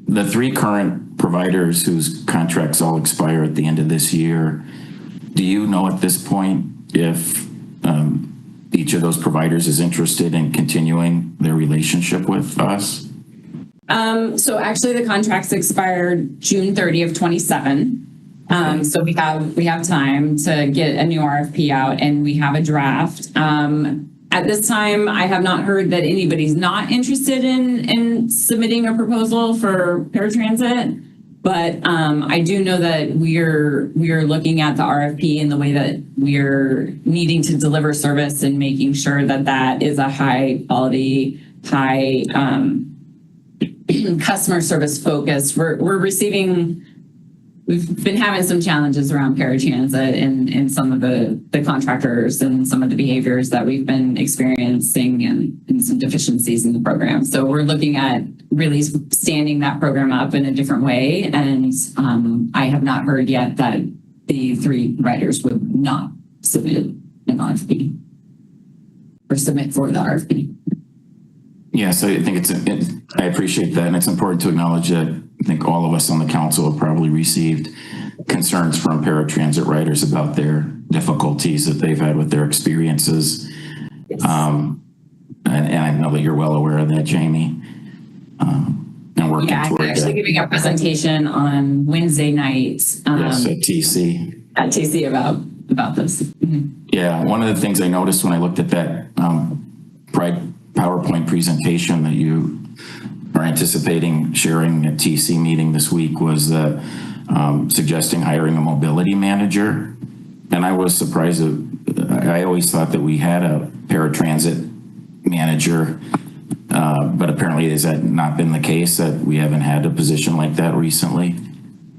The 3 current providers whose contracts all expire at the end of this year, do you know at this point if each of those providers is interested in continuing their relationship with us?
So actually the contracts expired June 30 of 27. So we have time to get a new RFP out, and we have a draft. At this time, I have not heard that anybody's not interested in submitting a proposal for paratransit, but I do know that we are looking at the RFP in the way that we're needing to deliver service and making sure that that is a high quality, high customer service focused. We've been having some challenges around paratransit in some of the contractors and some of the behaviors that we've been experiencing and some deficiencies in the program. So we're looking at really standing that program up in a different way. And I have not heard yet that the 3 providers would not submit an RFP or submit for the RFP.
Yeah, so I think I appreciate that. And it's important to acknowledge that I think all of us on the council have probably received concerns from paratransit riders about their difficulties that they've had with their experiences. Yes. And I know that you're well aware of that, Jamie. And working toward
I'm actually giving a presentation on Wednesday night.
Yes, at TC.
At TC about this. Mm-hmm.
Yeah, one of the things I noticed when I looked at that PowerPoint presentation that you are anticipating sharing at TC meeting this week was suggesting hiring a mobility manager. And I was surprised that I always thought that we had a paratransit manager, but apparently has that not been the case, that we haven't had a position like that recently?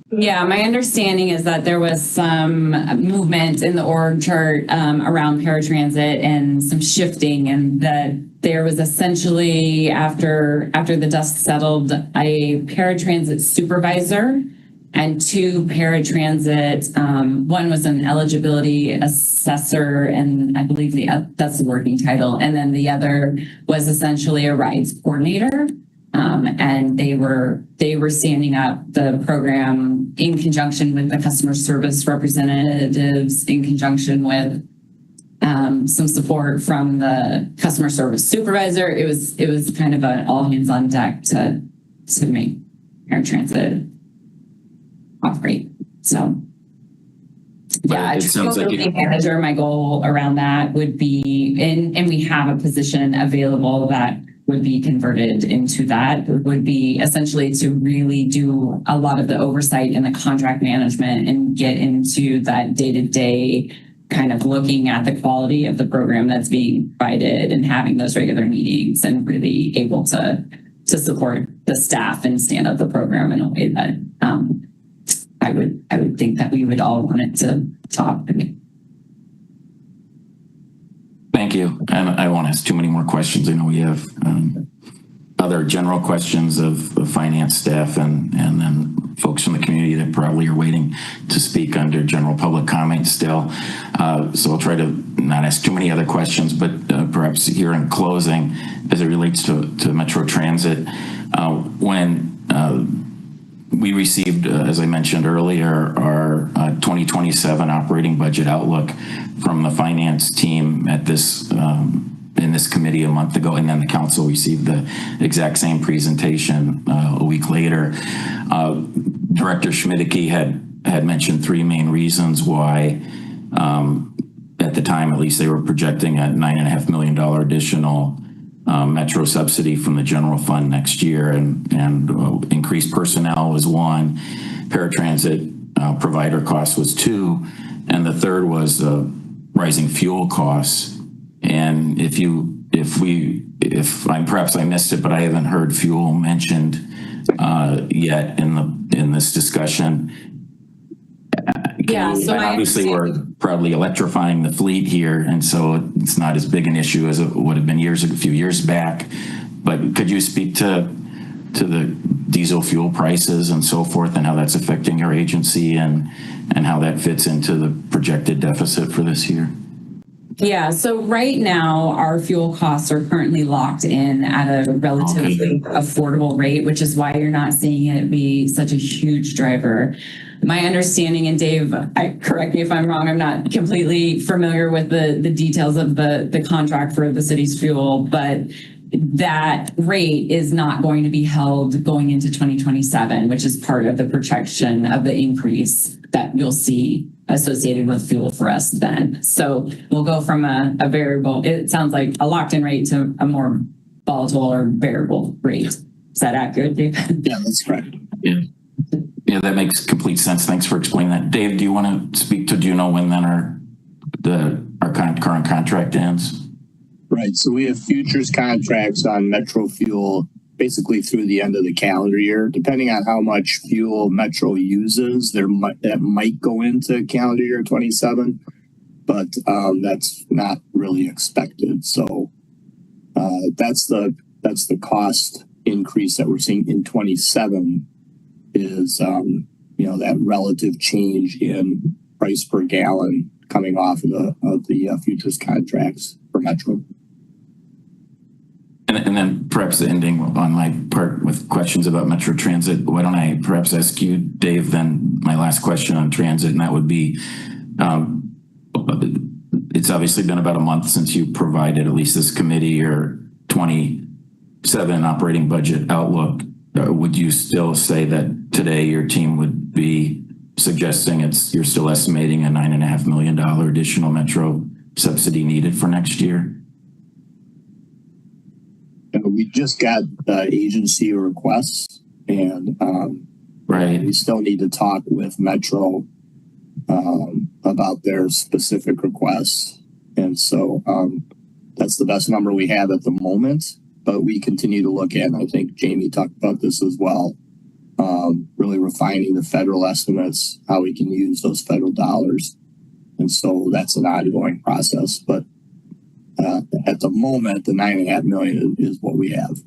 Yeah, my understanding is that there was some movement in the org chart around paratransit and some shifting, and that there was essentially, after the dust settled, a paratransit supervisor and 2 paratransit. One was an eligibility assessor, and I believe that's the working title. And then the other was essentially a rides coordinator. And they were standing up the program in conjunction with the customer service representatives, in conjunction with some support from the customer service supervisor. It was kind of an all hands on deck to make paratransit operate. So yeah,
it sounds like
manager, my goal around that would be, and we have a position available that would be converted into that. It would be essentially to really do a lot of the oversight and the contract management and get into that day-to-day kind of looking at the quality of the program that's being provided and having those regular meetings and really able to support the staff and stand up the program in a way that I would think that we would all want it to operate.
Thank you. And I won't ask too many more questions. I know we have other general questions of the finance staff and then folks from the community that probably are waiting to speak under general public comment still. So I'll try to not ask too many other questions, but perhaps here in closing, as it relates to Metro Transit, when we received, as I mentioned earlier, our 2027 operating budget outlook from the finance team at this in this committee a month ago, and then the council received the exact same presentation a week later. Director Schmidtke had mentioned 3 main reasons why, at the time at least, they were projecting a $9.5 million additional Metro subsidy from the general fund next year, and increased personnel was 1, paratransit provider cost was 2, and the third was rising fuel costs. And if perhaps I missed it, but I haven't heard fuel mentioned yet in this discussion.
Yeah, so
obviously we're probably electrifying the fleet here, and so it's not as big an issue as it would have been a few years back. But could you speak to the diesel fuel prices and so forth, and how that's affecting your agency and how that fits into the projected deficit for this year?
Yeah, so right now our fuel costs are currently locked in at a relatively affordable rate, which is why you're not seeing it be such a huge driver. My understanding, and Dave, correct me if I'm wrong, I'm not completely familiar with the details of the contract for the city's fuel, but that rate is not going to be held going into 2027, which is part of the projection of the increase that you'll see associated with fuel for us then. So we'll go from a variable, it sounds like a locked in rate, to a more volatile or variable rate. Is that accurate, Dave?
Yeah, that's correct.
Yeah. Yeah, that makes complete sense. Thanks for explaining that. Dave, do you want to speak to, do you know when then our current contract ends?
Right. So we have futures contracts on Metro fuel basically through the end of the calendar year. Depending on how much fuel Metro uses, that might go into calendar year 27, but that's not really expected. So that's the cost increase that we're seeing in 27 is that relative change in price per gallon coming off of the futures contracts for Metro.
And then perhaps ending on my part with questions about Metro Transit, why don't I perhaps ask you, Dave, then my last question on transit, and that would be, it's obviously been about a month since you provided, at least this committee, your 27 operating budget outlook. Would you still say that today your team would be suggesting you're still estimating a $9.5 million additional Metro subsidy needed for next year?
We just got agency requests, and
right.
We still need to talk with Metro about their specific requests. And so that's the best number we have at the moment, but we continue to look at, and I think Jamie talked about this as well, really refining the federal estimates, how we can use those federal dollars. And so that's an ongoing process, but at the moment, the $9.5 million is what we have.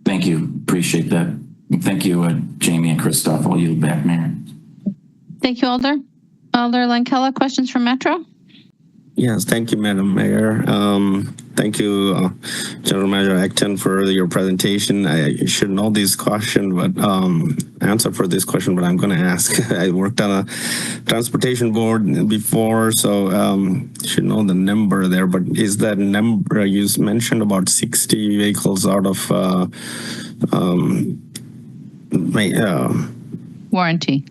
Thank you. Appreciate that. Thank you, Jamie and Christoph. I'll yield back, Mayor.
Thank you, Alder. Alder Lankella, questions from Metro?
Yes, thank you, Madam Mayor. Thank you, General Manager Acton, for your presentation. I should know this question, but answer for this question, but I'm going to ask. I worked on a transportation board before, so should know the number there. But is that number you mentioned about 60 vehicles out of
warranty?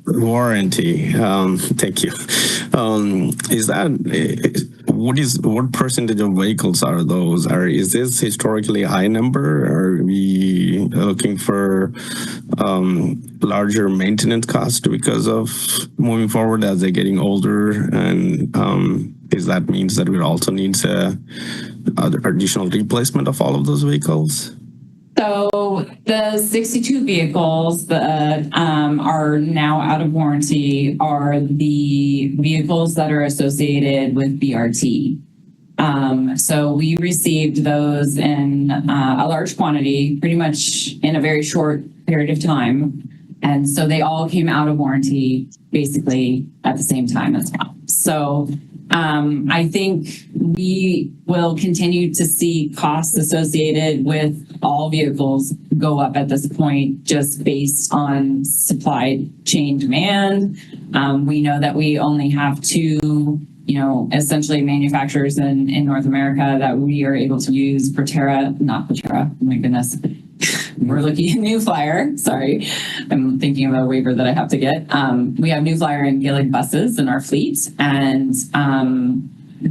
Warranty. Thank you. Is that what percentage of vehicles are those? Is this historically a high number? Are we looking for larger maintenance costs because of moving forward as they're getting older? And is that means that we also need additional replacement of all of those vehicles?
So the 62 vehicles that are now out of warranty are the vehicles that are associated with BRT. So we received those in a large quantity, pretty much in a very short period of time. And so they all came out of warranty basically at the same time as well. So I think we will continue to see costs associated with all vehicles go up at this point, just based on supply chain demand. We know that we only have two, essentially manufacturers in North America that we are able to use, not Proterra, oh my goodness. We're looking at New Flyer. Sorry, I'm thinking of a waiver that I have to get. We have New Flyer and Gillig buses in our fleet, and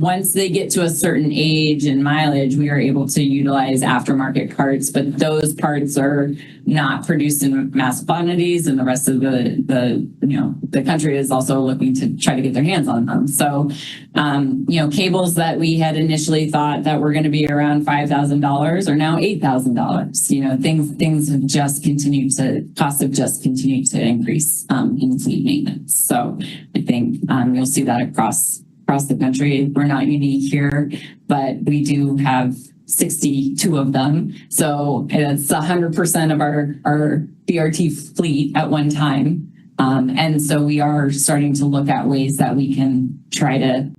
once they get to a certain age and mileage, we are able to utilize aftermarket parts, but those parts are not produced in mass quantities, and the rest of the country is also looking to try to get their hands on them. So, cables that we had initially thought that were going to be around $5,000 are now $8,000. Things have just continued costs have just continued to increase in fleet maintenance. So I think you'll see that across the country. We're not unique here, but we do have 62 of them. So it's 100% of our BRT fleet at one time. And so we are starting to look at ways that we can try to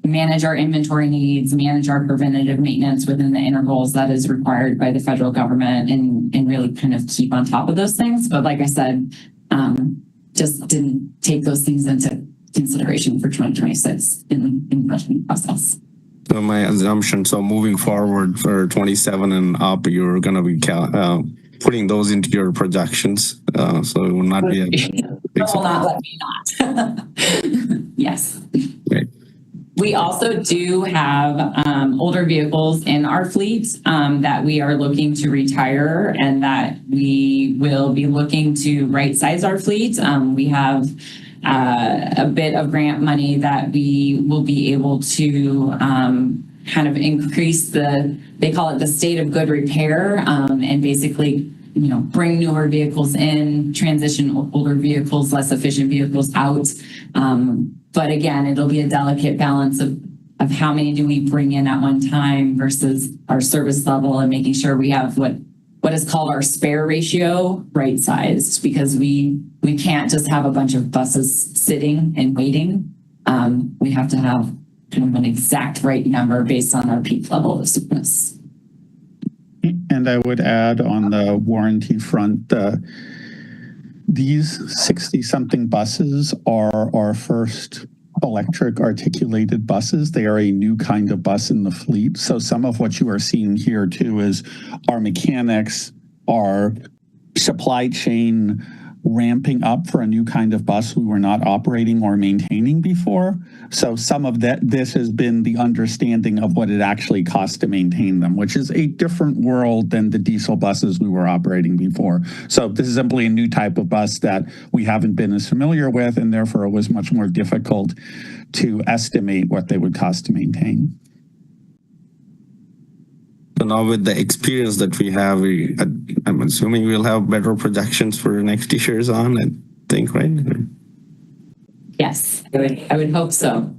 manage our inventory needs, manage our preventative maintenance within the intervals that is required by the federal government, and really kind of keep on top of those things. But like I said, just didn't take those things into consideration for 2026 in the budgeting process.
So my assumption, so moving forward for 27 and up, you're going to be putting those into your projections. So it will not be a big
will not let me not. Yes.
Great.
We also do have older vehicles in our fleet that we are looking to retire, and that we will be looking to right size our fleet. We have a bit of grant money that we will be able to kind of increase they call it the state of good repair, and basically, bring newer vehicles in, transition older vehicles, less efficient vehicles out. But again, it'll be a delicate balance of how many do we bring in at one time versus our service level, and making sure we have what is called our spare ratio right sized, because we can't just have a bunch of buses sitting and waiting. We have to have kind of an exact right number based on our peak level of service.
And I would add on the warranty front, these 60-something buses are our first electric articulated buses. They are a new kind of bus in the fleet. So some of what you are seeing here too is our mechanics, our supply chain ramping up for a new kind of bus we were not operating or maintaining before. So some of this has been the understanding of what it actually costs to maintain them, which is a different world than the diesel buses we were operating before. So this is simply a new type of bus that we haven't been as familiar with, and therefore it was much more difficult to estimate what they would cost to maintain.
So now with the experience that we have, I'm assuming we'll have better projections for next year's on, I think, right?
Yes, I would hope so.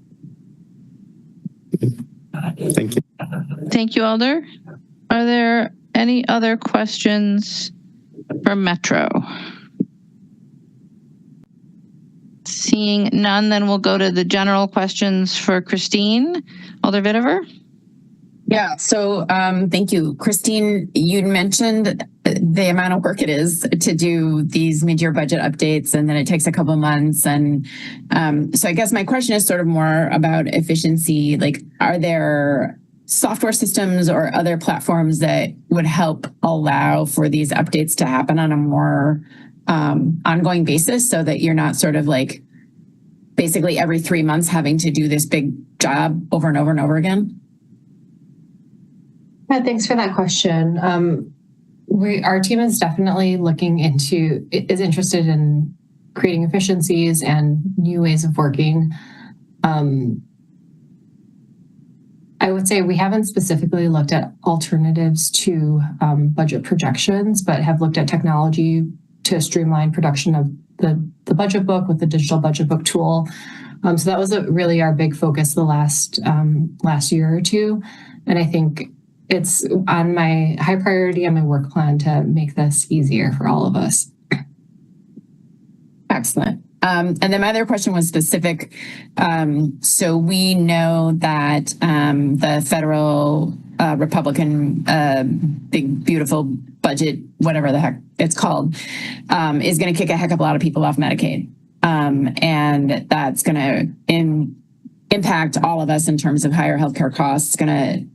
Thank you.
Thank you, Alder. Are there any other questions for Metro? Seeing none, then we'll go to the general questions for Christine. Alder Vitever.
Yeah, so thank you. Christine, you mentioned the amount of work it is to do these mid-year budget updates, and then it takes a couple of months. And so I guess my question is sort of more about efficiency. Like, are there software systems or other platforms that would help allow for these updates to happen on a more ongoing basis, so that you're not sort of like basically every 3 months having to do this big job over and over and over again?
Yeah, thanks for that question. Our team is definitely is interested in creating efficiencies and new ways of working. I would say we haven't specifically looked at alternatives to budget projections, but have looked at technology to streamline production of the budget book with the digital budget book tool. So that was really our big focus the last year or two. And I think it's on my high priority on my work plan to make this easier for all of us.
Excellent. And then my other question was specific. So we know that the federal Republican big, beautiful budget, whatever the heck it's called, is going to kick a heck of a lot of people off Medicaid. And that's going to impact all of us in terms of higher healthcare costs. It's going to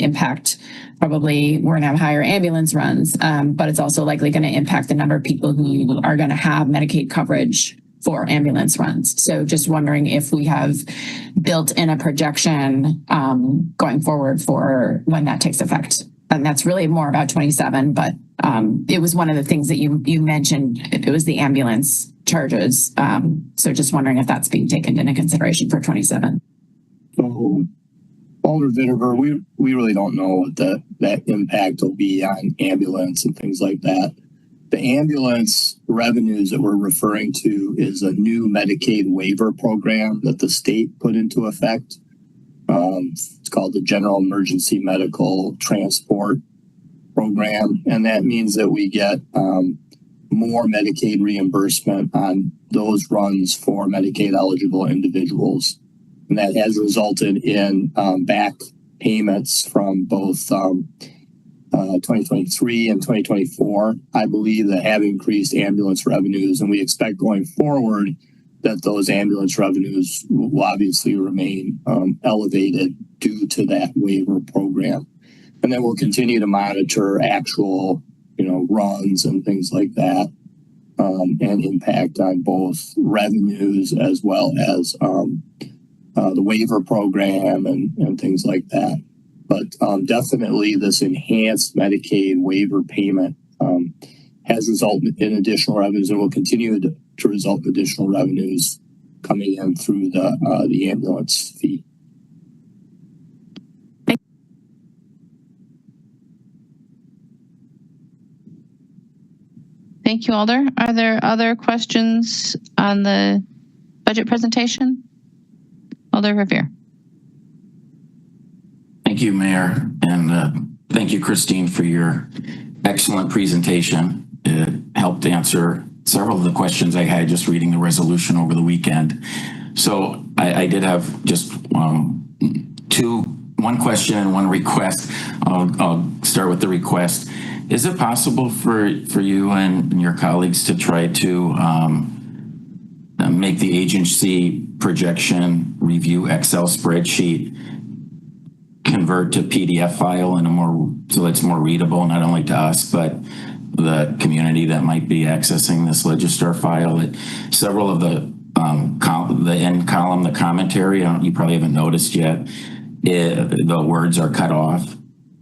impact, probably we're going to have higher ambulance runs, but it's also likely going to impact the number of people who are going to have Medicaid coverage for ambulance runs. So just wondering if we have built in a projection going forward for when that takes effect. And that's really more about 27, but it was one of the things that you mentioned. It was the ambulance charges. So just wondering if that's being taken into consideration for 27.
So, Alder Vitever, we really don't know what that impact will be on ambulance and things like that. The ambulance revenues that we're referring to is a new Medicaid waiver program that the state put into effect. It's called the General Emergency Medical Transport Program, and that means that we get more Medicaid reimbursement on those runs for Medicaid eligible individuals. and that has resulted in back payments from both 2023 and 2024. I believe that have increased ambulance revenues, and we expect going forward that those ambulance revenues will obviously remain elevated due to that waiver program. And then we'll continue to monitor actual, runs and things like that, and impact on both revenues as well as the waiver program and things like that. But definitely this enhanced Medicaid waiver payment has resulted in additional revenues and will continue to result in additional revenues coming in through the ambulance fee.
Thank you, Alder. Are there other questions on the budget presentation? Alder Revere.
Thank you, Mayor, and thank you, Christine, for your excellent presentation. It helped answer several of the questions I had just reading the resolution over the weekend. So I did have just one question and one request. I'll start with the request. Is it possible for you and your colleagues to try to make the agency projection review Excel spreadsheet convert to PDF file so it's more readable, not only to us, but the community that might be accessing this Legistar file? Several of the end column, the commentary, you probably haven't noticed yet, the words are cut off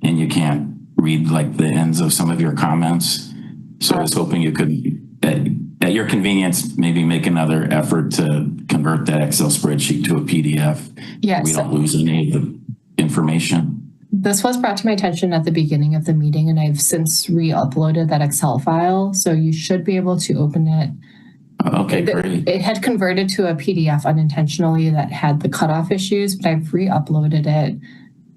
and you can't read like the ends of some of your comments. So I was hoping you could, at your convenience, maybe make another effort to convert that Excel spreadsheet to a PDF.
Yes.
We don't lose any of the information.
This was brought to my attention at the beginning of the meeting, and I've since re-uploaded that Excel file. So you should be able to open it.
Okay, great.
It had converted to a PDF unintentionally that had the cutoff issues, but I've re-uploaded it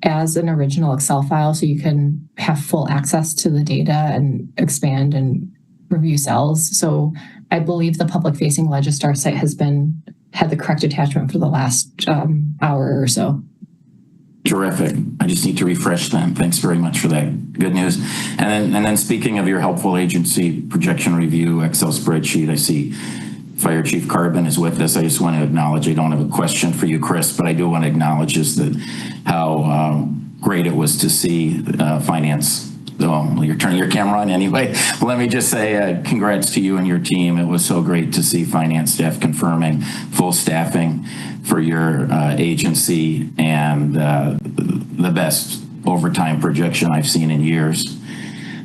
as an original Excel file so you can have full access to the data and expand and review cells. So I believe the public-facing Legistar site had the correct attachment for the last hour or so.
Terrific. I just need to refresh them. Thanks very much for that good news. And then speaking of your helpful agency projection review Excel spreadsheet, I see Fire Chief Carbon is with us. I just want to acknowledge, I don't have a question for you, Chris, but I do want to acknowledge just how great it was to see finance. Well, you're turning your camera on anyway. Let me just say congrats to you and your team. It was so great to see finance staff confirming full staffing for your agency and the best overtime projection I've seen in years.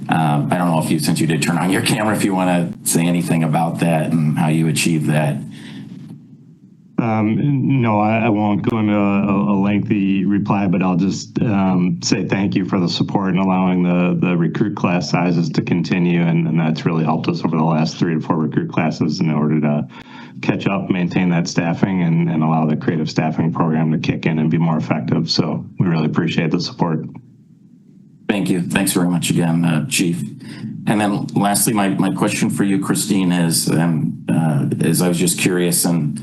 I don't know if since you did turn on your camera, if you want to say anything about that and how you achieved that.
No, I won't go into a lengthy reply, but I'll just say thank you for the support and allowing the recruit class sizes to continue. And that's really helped us over the last 3 to 4 recruit classes in order to catch up, maintain that staffing, and allow the creative staffing program to kick in and be more effective. So we really appreciate the support.
Thank you. Thanks very much again, Chief. And then lastly, my question for you, Christine, is I was just curious, and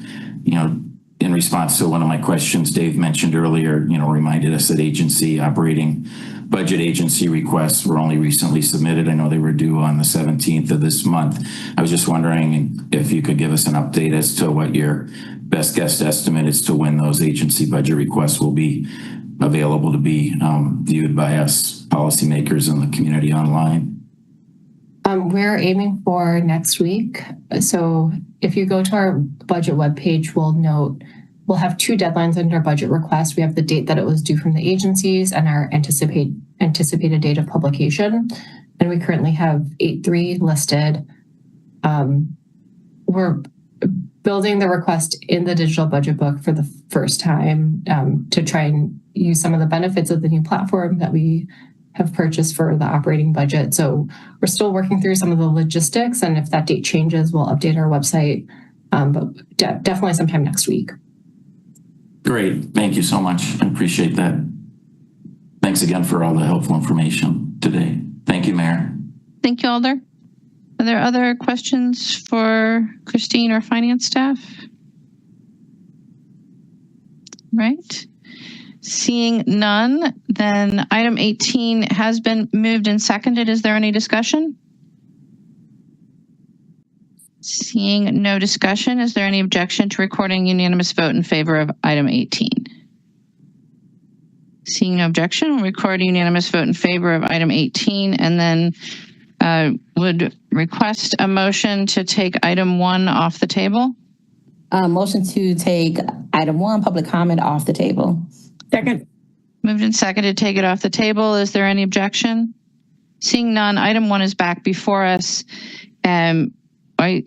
in response to one of my questions Dave mentioned earlier, reminded us that operating budget agency requests were only recently submitted. I know they were due on the 17th of this month. I was just wondering if you could give us an update as to what your best guess estimate is to when those agency budget requests will be available to be viewed by us policymakers and the community online.
We're aiming for next week. So if you go to our budget webpage, we'll have 2 deadlines under our budget request. We have the date that it was due from the agencies and our anticipated date of publication. And we currently have 8-3 listed. We're building the request in the digital budget book for the first time to try and use some of the benefits of the new platform that we have purchased for the operating budget. So we're still working through some of the logistics, and if that date changes, we'll update our website, but definitely sometime next week.
Great. Thank you so much. I appreciate that. Thanks again for all the helpful information today. Thank you, Mayor.
Thank you, Alder. Are there other questions for Christine or finance staff? Right. Seeing none, then item 18 has been moved and seconded. Is there any discussion? Seeing no discussion, is there any objection to recording unanimous vote in favor of item 18? Seeing no objection, we'll record a unanimous vote in favor of item 18, and then would request a motion to take item 1 off the table.
Motion to take item 1, public comment, off the table.
Second.
Moved and seconded to take it off the table. Is there any objection? Seeing none, item 1 is back before us. I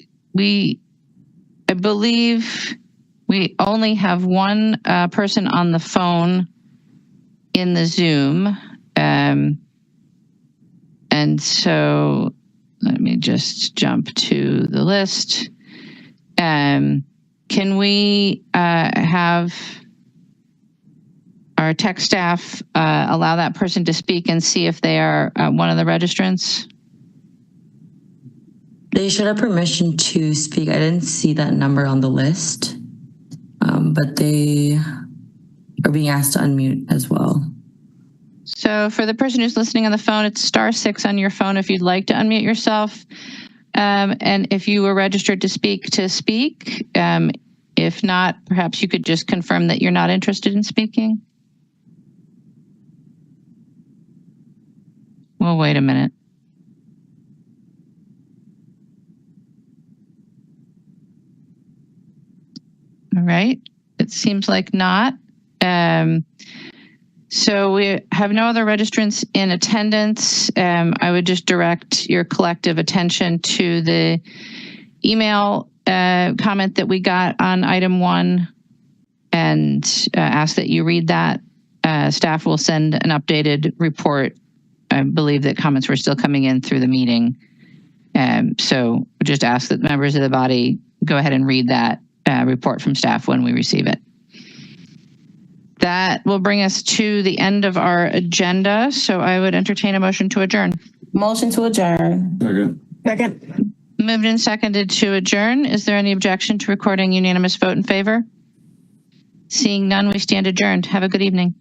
believe we only have one person on the phone in the Zoom. And so let me just jump to the list. Can we have our tech staff allow that person to speak and see if they are one of the registrants?
They should have permission to speak. I didn't see that number on the list, but they are being asked to unmute as well.
So for the person who's listening on the phone, it's *6 on your phone if you'd like to unmute yourself. And if you were registered to speak, if not, perhaps you could just confirm that you're not interested in speaking. Well, wait a minute. All right. It seems like not. So we have no other registrants in attendance. I would just direct your collective attention to the email comment that we got on item 1 and ask that you read that. Staff will send an updated report. I believe that comments were still coming in through the meeting. So just ask that members of the body go ahead and read that report from staff when we receive it. That will bring us to the end of our agenda. So I would entertain a motion to adjourn.
Motion to adjourn.
Second.
Moved and seconded to adjourn. Is there any objection to recording unanimous vote in favor? Seeing none, we stand adjourned. Have a good evening.